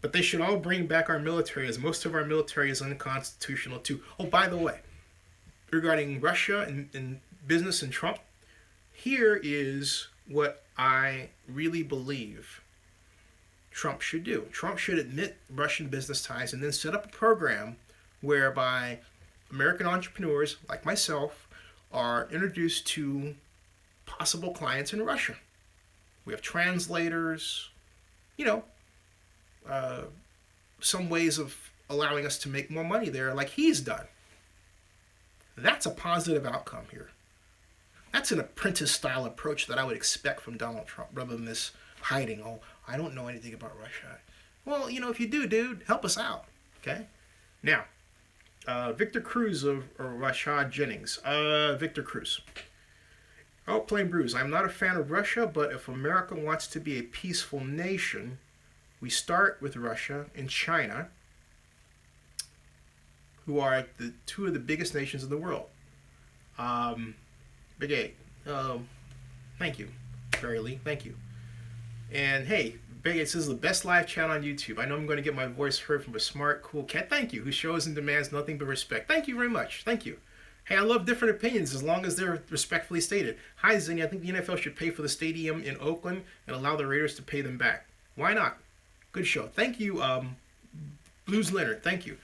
But they should all bring back our military, as most of our military is unconstitutional too. Oh, by the way, regarding Russia and business and Trump, here is what I really believe Trump should do. Trump should admit Russian business ties and then set up a program whereby American entrepreneurs like myself are introduced to possible clients in Russia. We have translators, some ways of allowing us to make more money there like he's done. That's a positive outcome here. That's an apprentice-style approach that I would expect from Donald Trump, rather than this hiding. Oh, I don't know anything about Russia. Well, if you do, dude, help us out, okay? Now, Victor Cruz or Rashad Jennings. Victor Cruz. Plain Bruce, I'm not a fan of Russia, but if America wants to be a peaceful nation, we start with Russia and China, who are the two of the biggest nations in the world. Big A. Thank you, Barry Lee. Thank you. And hey, Big A, this is the best live chat on YouTube. I know I'm going to get my voice heard from a smart, cool cat. Thank you, who shows and demands nothing but respect. Thank you very much. Thank you. Hey, I love different opinions as long as they're respectfully stated. Hi, Zinni. I think the NFL should pay for the stadium in Oakland and allow the Raiders to pay them back. Why not? Good show. Thank you, Blues Leonard. Thank you.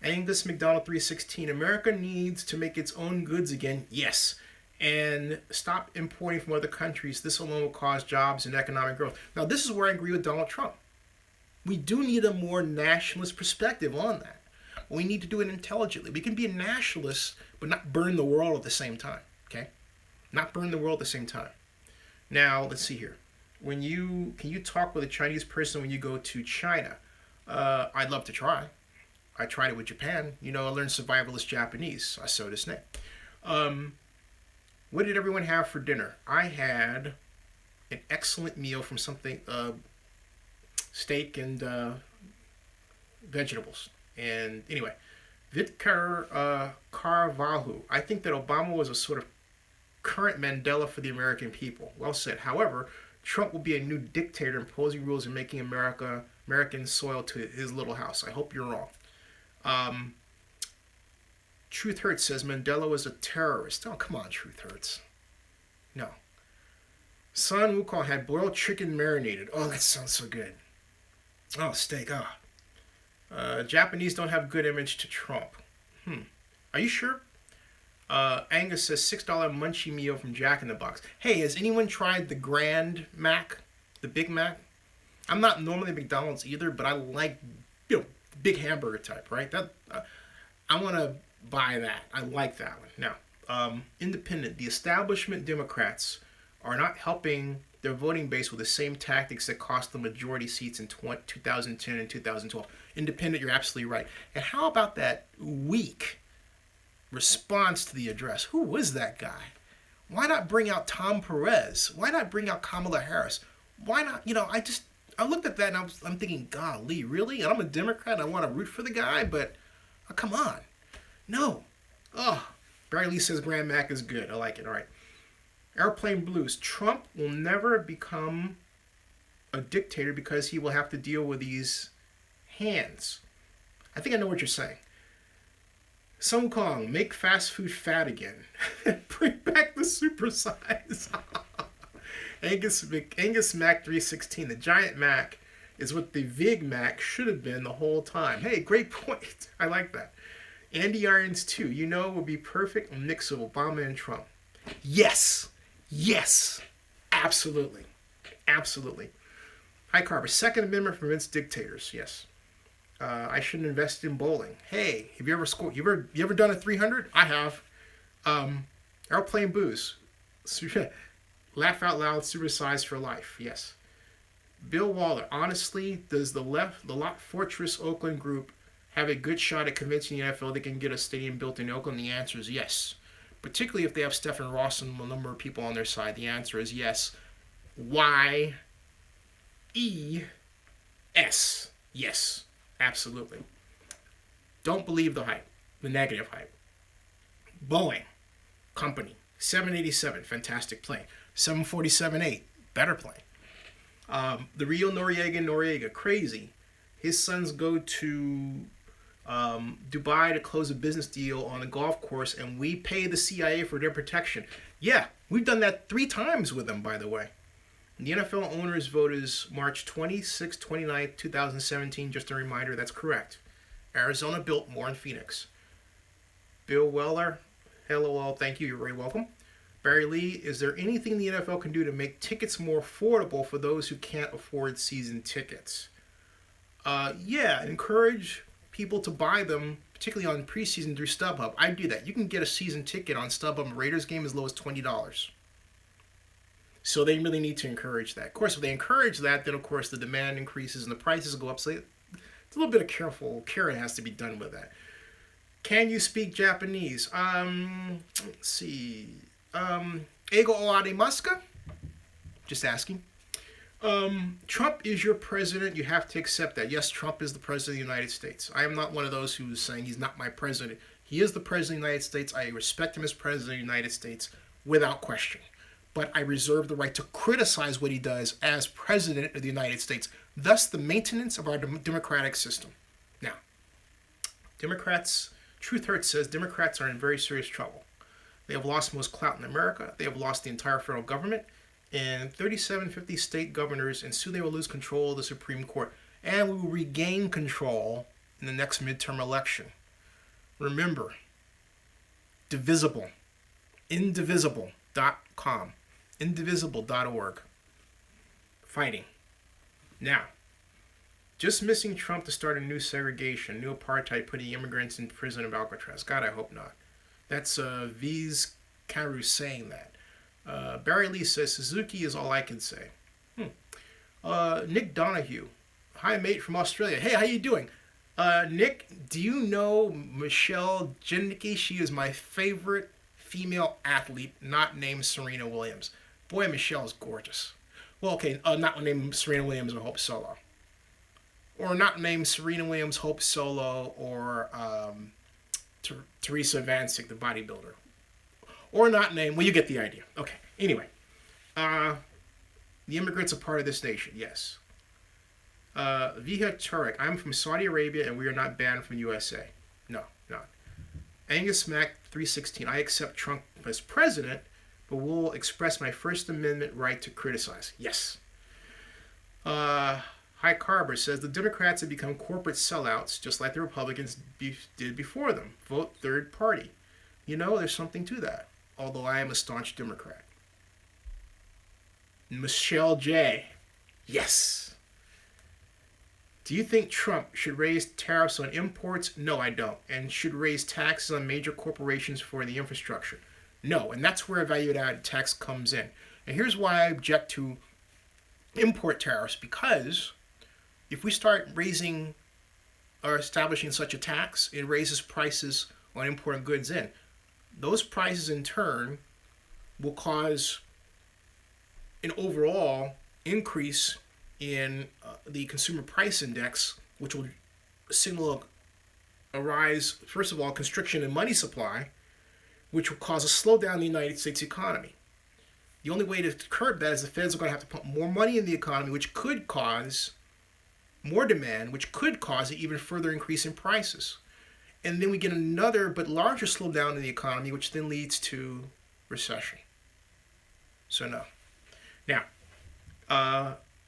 Angus McDonald 316. America needs to make its own goods again. Yes. And stop importing from other countries. This alone will cause jobs and economic growth. Now, this is where I agree with Donald Trump. We do need a more nationalist perspective on that. We need to do it intelligently. We can be a nationalist, but not burn the world at the same time. Okay? Not burn the world at the same time. Now, let's see here. Can you talk with a Chinese person when you go to China? I'd love to try. I tried it with Japan. I learned survivalist Japanese. I saw this name. What did everyone have for dinner? I had an excellent meal from something, steak and vegetables. And anyway, Vitkar Carvalho. I think that Obama was a sort of current Mandela for the American people. Well said. However, Trump will be a new dictator imposing rules and making American soil to his little house. I hope you're wrong. Truth Hurts says Mandela was a terrorist. Oh, come on, Truth Hurts. No. Sun Wukong had boiled chicken marinated. Oh, that sounds so good. Oh, steak. Japanese don't have good image to Trump. Are you sure? Angus says $6 munchie meal from Jack in the Box. Hey, has anyone tried the Grand Mac? The Big Mac? I'm not normally McDonald's either, but I like, the big hamburger type, right? I want to buy that. I like that one. Now, independent. The establishment Democrats are not helping their voting base with the same tactics that cost the majority seats in 2010 and 2012. Independent, you're absolutely right. And how about that weak response to the address? Who was that guy? Why not bring out Tom Perez? Why not bring out Kamala Harris? Why not? I looked at that and I'm thinking, golly, really? And I'm a Democrat and I want to root for the guy, but come on. No. Oh, Barry Lee says Grand Mac is good. I like it. All right. Airplane Blues. Trump will never become a dictator because he will have to deal with these hands. I think I know what you're saying. Song Kong, make fast food fat again. Bring back the supersize. Angus Mac 316. The giant Mac is what the Big Mac should have been the whole time. Hey, great point. I like that. Andy Irons 2. Would be perfect mix of Obama and Trump. Yes. Yes. Absolutely. Absolutely. Hi, Carver. Second Amendment prevents dictators. Yes. I shouldn't invest in bowling. Hey, have you ever scored? You ever done a 300? I have. Airplane Booze. Laugh out loud. Supersize for life. Yes. Bill Waller. Honestly, does the Lot Fortress Oakland group have a good shot at convincing the NFL they can get a stadium built in Oakland? The answer is yes. Particularly if they have Stephen Ross and a number of people on their side. The answer is yes. Y-E-S. Yes. Absolutely. Don't believe the hype. The negative hype. Boeing Company. 787. Fantastic plane. 747-8. Better plane. The Rio Noriega. Crazy. His sons go to Dubai to close a business deal on a golf course, and we pay the CIA for their protection. Yeah, we've done that 3 times with them, by the way. The NFL owners vote is March 26, 29, 2017. Just a reminder, that's correct. Arizona built more in Phoenix. Bill Weller, hello, thank you. You're very welcome. Barry Lee, is there anything the NFL can do to make tickets more affordable for those who can't afford season tickets? Yeah, encourage people to buy them, particularly on preseason through StubHub. I do that. You can get a season ticket on StubHub Raiders game as low as $20. So they really need to encourage that. Of course, if they encourage that, then of course the demand increases and the prices go up. So it's a little bit of care has to be done with that. Can you speak Japanese? Let's see. Ego o arimasu? Just asking. Trump is your president. You have to accept that. Yes, Trump is the president of the United States. I am not one of those who's saying he's not my president. He is the president of the United States. I respect him as president of the United States without question. But I reserve the right to criticize what he does as president of the United States. Thus, the maintenance of our democratic system. Now, Democrats, Truth Hurts says Democrats are in very serious trouble. They have lost most clout in America. They have lost the entire federal government and 3750 state governors, and soon they will lose control of the Supreme Court. and we will regain control in the next midterm election. Remember, divisible, indivisible.com, indivisible.org. Fighting. Now, just missing Trump to start a new segregation, new apartheid, putting immigrants in prison of Alcatraz. God, I hope not. That's V's Karu saying that. Barry Lee says, Suzuki is all I can say. Nick Donahue. Hi, mate from Australia. Hey, how you doing? Nick, do you know Michelle Jennicke? She is my favorite female athlete, not named Serena Williams. Boy, Michelle's gorgeous. Well, okay, not named Serena Williams or Hope Solo. Or not named Serena Williams, Hope Solo, or Teresa Vancic, the bodybuilder. Or not named, well, you get the idea. Okay, anyway. The immigrants are part of this nation, yes. Viha Turek, I'm from Saudi Arabia and we are not banned from USA. No, not. Angus Mack 316, I accept Trump as president, but will express my First Amendment right to criticize. Yes. High Carver says the Democrats have become corporate sellouts just like the Republicans did before them. Vote third party. You know, there's something to that, although I am a staunch Democrat. Michelle J. Yes. Do you think Trump should raise tariffs on imports? No, I don't. And should raise taxes on major corporations for the infrastructure? No, and that's where a value-added tax comes in. And here's why I object to import tariffs, because if we start raising or establishing such a tax, it raises prices on imported goods in. Those prices in turn will cause an overall increase in the consumer price index, which will signal a rise, first of all, constriction in money supply, which will cause a slowdown in the United States economy. The only way to curb that is the Feds are going to have to pump more money in the economy, which could cause more demand, which could cause an even further increase in prices. And then we get another but larger slowdown in the economy, which then leads to recession. So no. Now,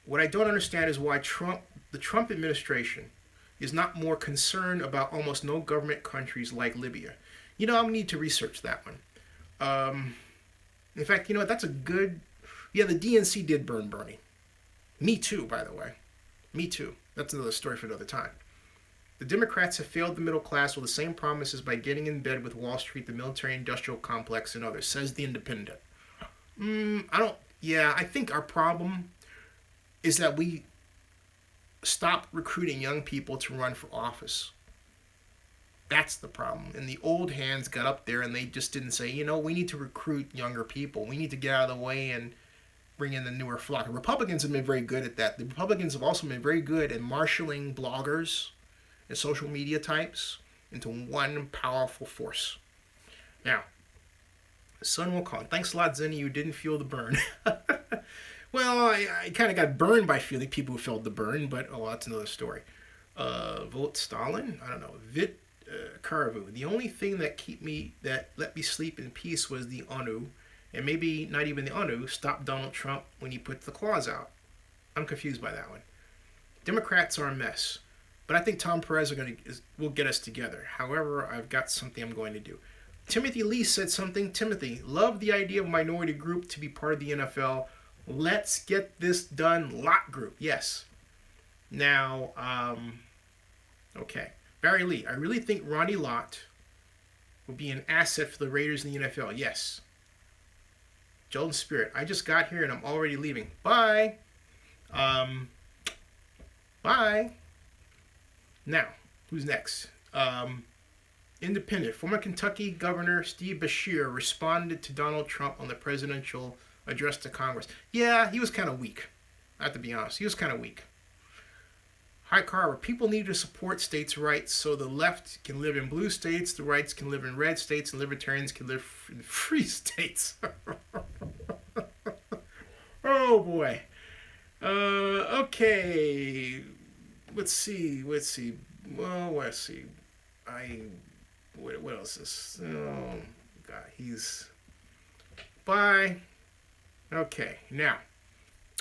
what I don't understand is why the Trump administration is not more concerned about almost no government countries like Libya. You know, I need to research that one. In fact, you know, that's a good... Yeah, the DNC did burn Bernie. Me too, by the way. Me too. That's another story for another time. The Democrats have failed the middle class with the same promises by getting in bed with Wall Street, the military-industrial complex, and others, says The Independent. I think our problem is that we stopped recruiting young people to run for office. That's the problem. And the old hands got up there and they just didn't say, you know, we need to recruit younger people. We need to get out of the way and bring in the newer flock. The Republicans have been very good at that. The Republicans have also been very good at marshaling bloggers and social media types into one powerful force. Now, Sun will call. Thanks a lot, Zenny. You didn't feel the burn. Well, I kind of got burned by feeling people who felt the burn, but that's another story. Vote Stalin? I don't know. Vit Karavu. The only thing that let me sleep in peace was the ONU, and maybe not even the ONU, stopped Donald Trump when he put the claws out. I'm confused by that one. Democrats are a mess, but I think Tom Perez will get us together. However, I've got something I'm going to do. Timothy Lee said something. Timothy, love the idea of a minority group to be part of the NFL. Let's get this done. Lot group, yes. Now, okay. Barry Lee, I really think Ronnie Lott will be an asset for the Raiders in the NFL. Yes. Jordan Spirit, I just got here and I'm already leaving. Bye. Bye. Now, who's next? Independent. Former Kentucky Governor Steve Beshear responded to Donald Trump on the presidential address to Congress. Yeah, he was kind of weak. I have to be honest. He was kind of weak. Hi, Carver. People need to support states' rights so the left can live in blue states, the rights can live in red states, and libertarians can live in free states. Oh, boy. Okay. Let's see. Well, let's see. What else is... Oh, God. Bye. Okay. Now,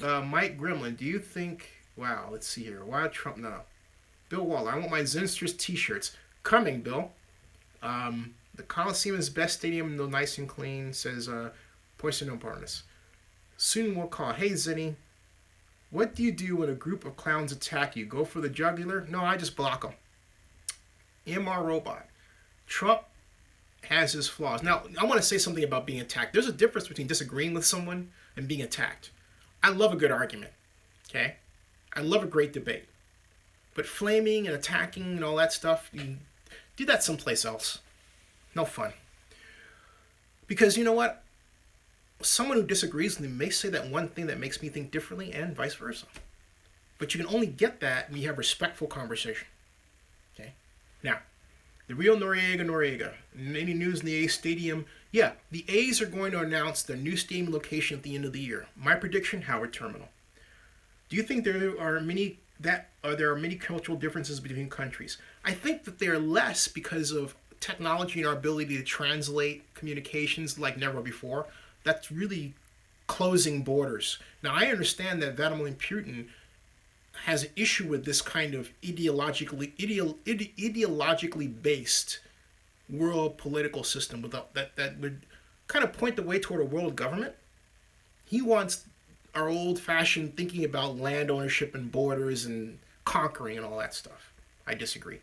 Mike Gremlin, do you think... Wow, let's see here. Why Trump? No. Bill Waller, I want my Zinsters t-shirts. Coming, Bill. The Coliseum is best stadium, though nice and clean, says Poison No Partners. Soon we'll call. Hey, Zinni, what do you do when a group of clowns attack you? Go for the jugular? No, I just block them. MR Robot. Trump has his flaws. Now, I want to say something about being attacked. There's a difference between disagreeing with someone and being attacked. I love a good argument. Okay? I love a great debate. But flaming and attacking and all that stuff, you do that someplace else. No fun. Because you know what? Someone who disagrees with me may say that one thing that makes me think differently and vice versa. But you can only get that when you have respectful conversation. Okay? Now, the real Noriega. Any news in the A's stadium? Yeah, the A's are going to announce their new stadium location at the end of the year. My prediction, Howard Terminal. Do you think there are many cultural differences between countries? I think that there are less because of technology and our ability to translate communications like never before. That's really closing borders. Now, I understand that Vladimir Putin has an issue with this kind of ideologically based world political system that would kind of point the way toward a world government. He wants our old-fashioned thinking about land ownership and borders and conquering and all that stuff. I disagree.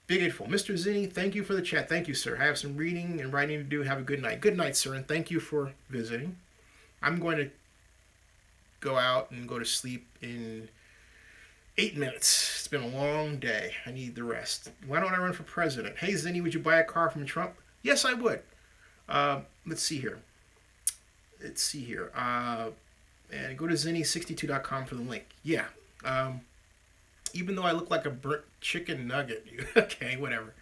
Big Hateful. Mr. Zinni, thank you for the chat. Thank you, sir. I have some reading and writing to do. Have a good night. Good night, sir, and thank you for visiting. I'm going to go out and go to sleep in 8 minutes. It's been a long day. I need the rest. Why don't I run for president? Hey, Zinni, would you buy a car from Trump? Yes, I would. Let's see here. And go to zinni62.com for the link. Yeah. Even though I look like a burnt chicken nugget. Okay, whatever.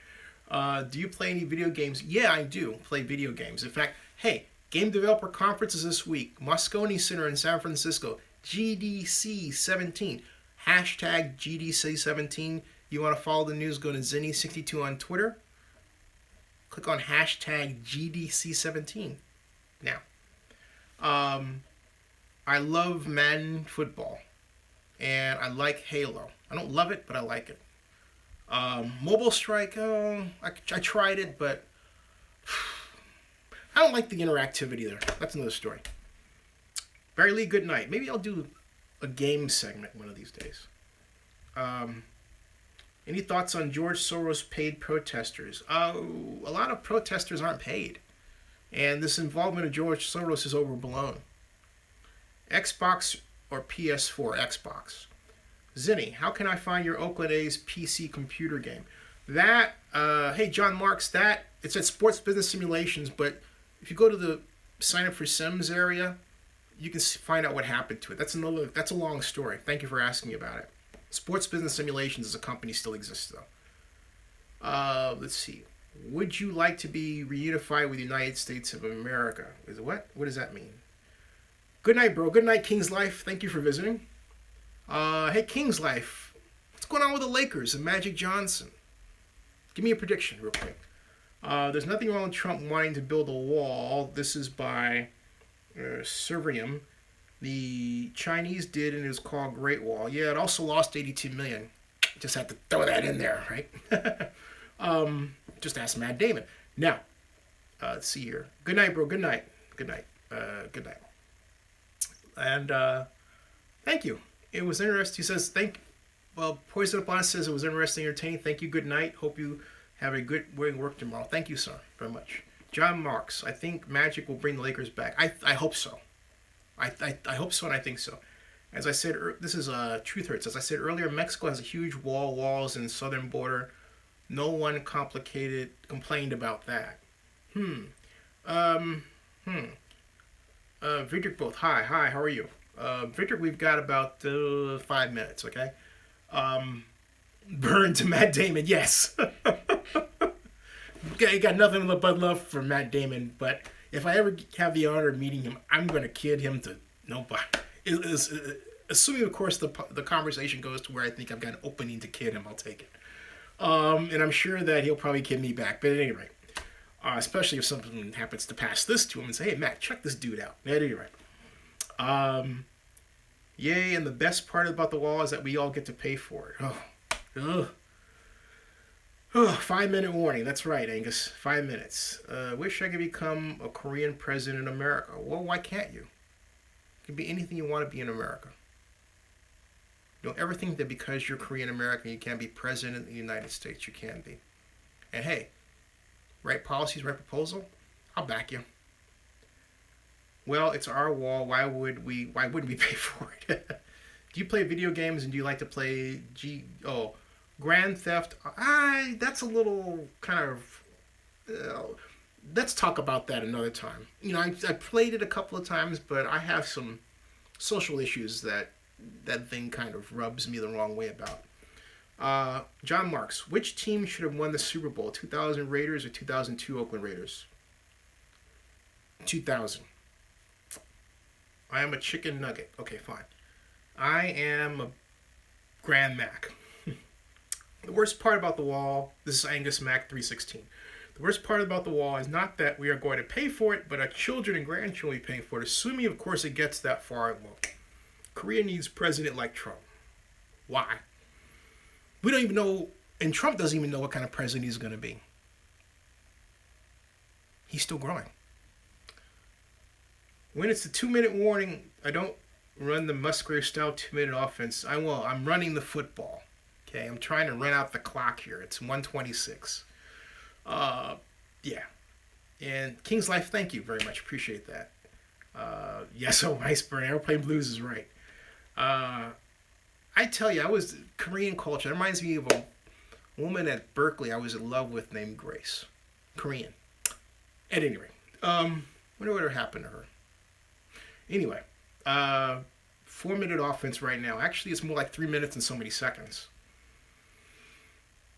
Do you play any video games? Yeah, I do play video games. In fact, hey, Game Developer Conference is this week. Moscone Center in San Francisco. GDC 17. Hashtag GDC 17. You want to follow the news, go to Zinni62 on Twitter. Click on hashtag GDC 17. Now, I love Madden football. And I like Halo. I don't love it, but I like it. Mobile Strike, I tried it, but I don't like the interactivity there. That's another story. Barry Lee, good night. Maybe I'll do a game segment one of these days. Any thoughts on George Soros paid protesters? A lot of protesters aren't paid. And this involvement of George Soros is overblown. Xbox or PS4? Xbox. Zinni, how can I find your Oakland A's PC computer game? That, hey, John Marks, it's at Sports Business Simulations, but if you go to the sign up for Sims area, you can find out what happened to it. That's a long story. Thank you for asking about it. Sports Business Simulations as a company still exists, though. Let's see. Would you like to be reunified with the United States of America? Is it what? What does that mean? Good night, bro. Good night, King's Life. Thank you for visiting. Hey, King's Life. What's going on with the Lakers and Magic Johnson? Give me a prediction real quick. There's nothing wrong with Trump wanting to build a wall. This is by Servium. The Chinese did, and it was called Great Wall. Yeah, it also lost 82 million. Just had to throw that in there, right? Just ask Matt Damon. Now, let's see here. Good night, bro. Good night. Good night. Good night. And thank you. It was interesting. He says, Poison Up On says it was interesting, entertaining. Thank you. Good night. Hope you have a good work tomorrow. Thank you, sir, very much. John Marks, I think Magic will bring the Lakers back. I hope so. I hope so, and I think so. As I said, this is Truth Hurts. As I said earlier, Mexico has a huge walls in the southern border. No one complained about that. Victor both. Hi, how are you? Victor, we've got about 5 minutes, okay? Burn to Matt Damon, yes. Okay, got nothing but love for Matt Damon, but if I ever have the honor of meeting him, I'm going to kid him to nobody. Assuming, of course, the conversation goes to where I think I've got an opening to kid him, I'll take it. And I'm sure that he'll probably kid me back, but at any rate, especially if something happens to pass this to him and say, hey, Matt, check this dude out. At any rate. Yay, and the best part about the wall is that we all get to pay for it. Ugh. Oh, 5-minute warning. That's right, Angus. 5 minutes. Wish I could become a Korean president in America. Well, why can't you? You can be anything you want to be in America. Don't ever think that because you're Korean American you can't be president of the United States. You can be. And hey, right policies, right proposal, I'll back you. Well, it's our wall. Why wouldn't we pay for it? Do you play video games and do you like to play Grand Theft? That's a little kind of. Let's talk about that another time. I played it a couple of times, but I have some social issues that thing kind of rubs me the wrong way about. John Marks, which team should have won the Super Bowl? 2000 Raiders or 2002 Oakland Raiders? 2000. I am a chicken nugget. Okay, fine. I am a Grand Mac. The worst part about the wall, this is Angus Mac 316. The worst part about the wall is not that we are going to pay for it, but our children and grandchildren will be paying for it, assuming, of course, it gets that far. Well, Korea needs a president like Trump. Why? We don't even know, and Trump doesn't even know what kind of president he's going to be. He's still growing. When it's the 2-minute warning, I don't run the Musgrave-style 2-minute offense. I'm running the football. Okay, I'm trying to run out the clock here. It's 1:26. Yeah. And King's Life, thank you very much. Appreciate that. Yes, Iceberg, Airplane Blues is right. I tell you, I was Korean culture. It reminds me of a woman at Berkeley I was in love with named Grace. Korean. At any rate, wonder what happened to her. Anyway, 4-minute offense right now. Actually, it's more like 3 minutes and so many seconds.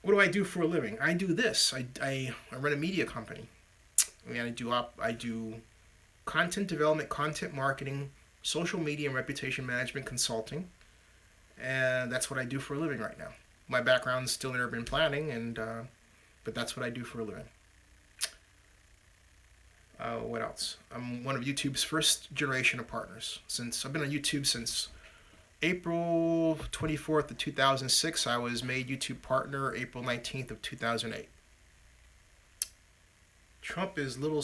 What do I do for a living? I do this. I run a media company. I do content development, content marketing, social media and reputation management consulting. And that's what I do for a living right now. My background is still in urban planning, but that's what I do for a living. What else? I'm one of YouTube's first generation of partners. I've been on YouTube since April 24th of 2006. I was made YouTube partner April 19th of 2008. Trump is little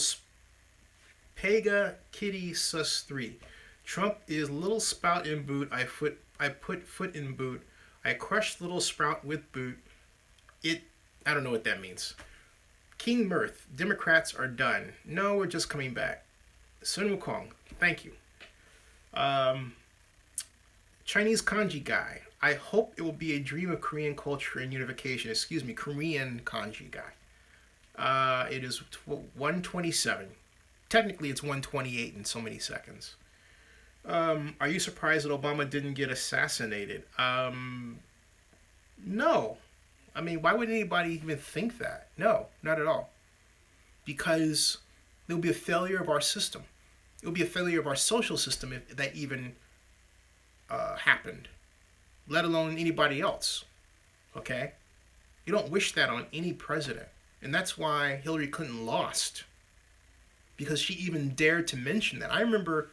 Pega Kitty Sus 3. Trump is little spout in boot. I put foot in boot. I crushed little sprout with boot. I don't know what that means. King Mirth, Democrats are done. No, we're just coming back. Sun Wukong, thank you. Chinese kanji guy. I hope it will be a dream of Korean culture and unification. Excuse me, Korean kanji guy. It is 1:27. Technically, it's 1:28 in so many seconds. Are you surprised that Obama didn't get assassinated? No. I mean, why would anybody even think that? No, not at all. Because there will be a failure of our system. It will be a failure of our social system if that even happened, let alone anybody else. Okay? You don't wish that on any president. And that's why Hillary Clinton lost. Because she even dared to mention that. I remember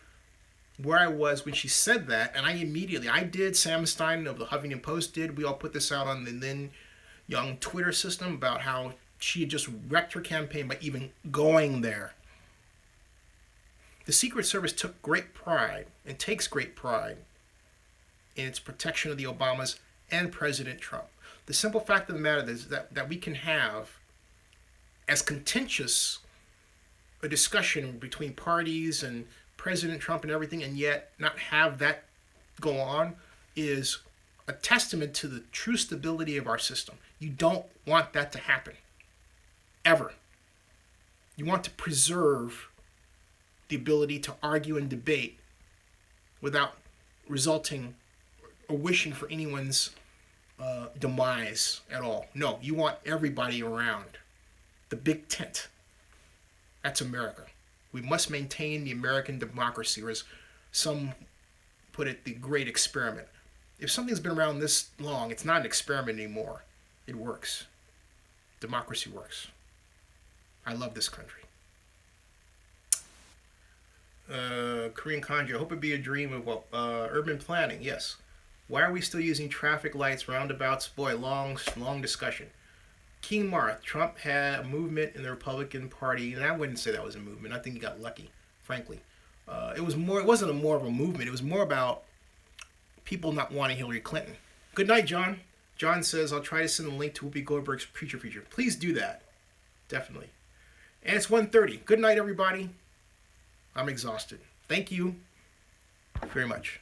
where I was when she said that, and I did, Sam Stein of the Huffington Post did, we all put this out on the then young Twitter system about how she had just wrecked her campaign by even going there. The Secret Service took great pride and takes great pride in its protection of the Obamas and President Trump. The simple fact of the matter is that we can have as contentious a discussion between parties and President Trump and everything, and yet not have that go on is a testament to the true stability of our system. You don't want that to happen. Ever. You want to preserve the ability to argue and debate without resulting or wishing for anyone's demise at all. No, you want everybody around. The big tent. That's America. We must maintain the American democracy, or as some put it, the great experiment. If something's been around this long, it's not an experiment anymore. It works. Democracy works. I love this country. Korean Kanji. I hope it be a dream of urban planning. Yes. Why are we still using traffic lights, roundabouts? Boy, long discussion. King Marth. Trump had a movement in the Republican Party, and I wouldn't say that was a movement. I think he got lucky, frankly. It was more. It wasn't more of a movement. It was more about people not wanting Hillary Clinton. Good night, John. John says, I'll try to send a link to Whoopi Goldberg's Preacher feature. Please do that. Definitely. And it's 1:30. Good night, everybody. I'm exhausted. Thank you very much.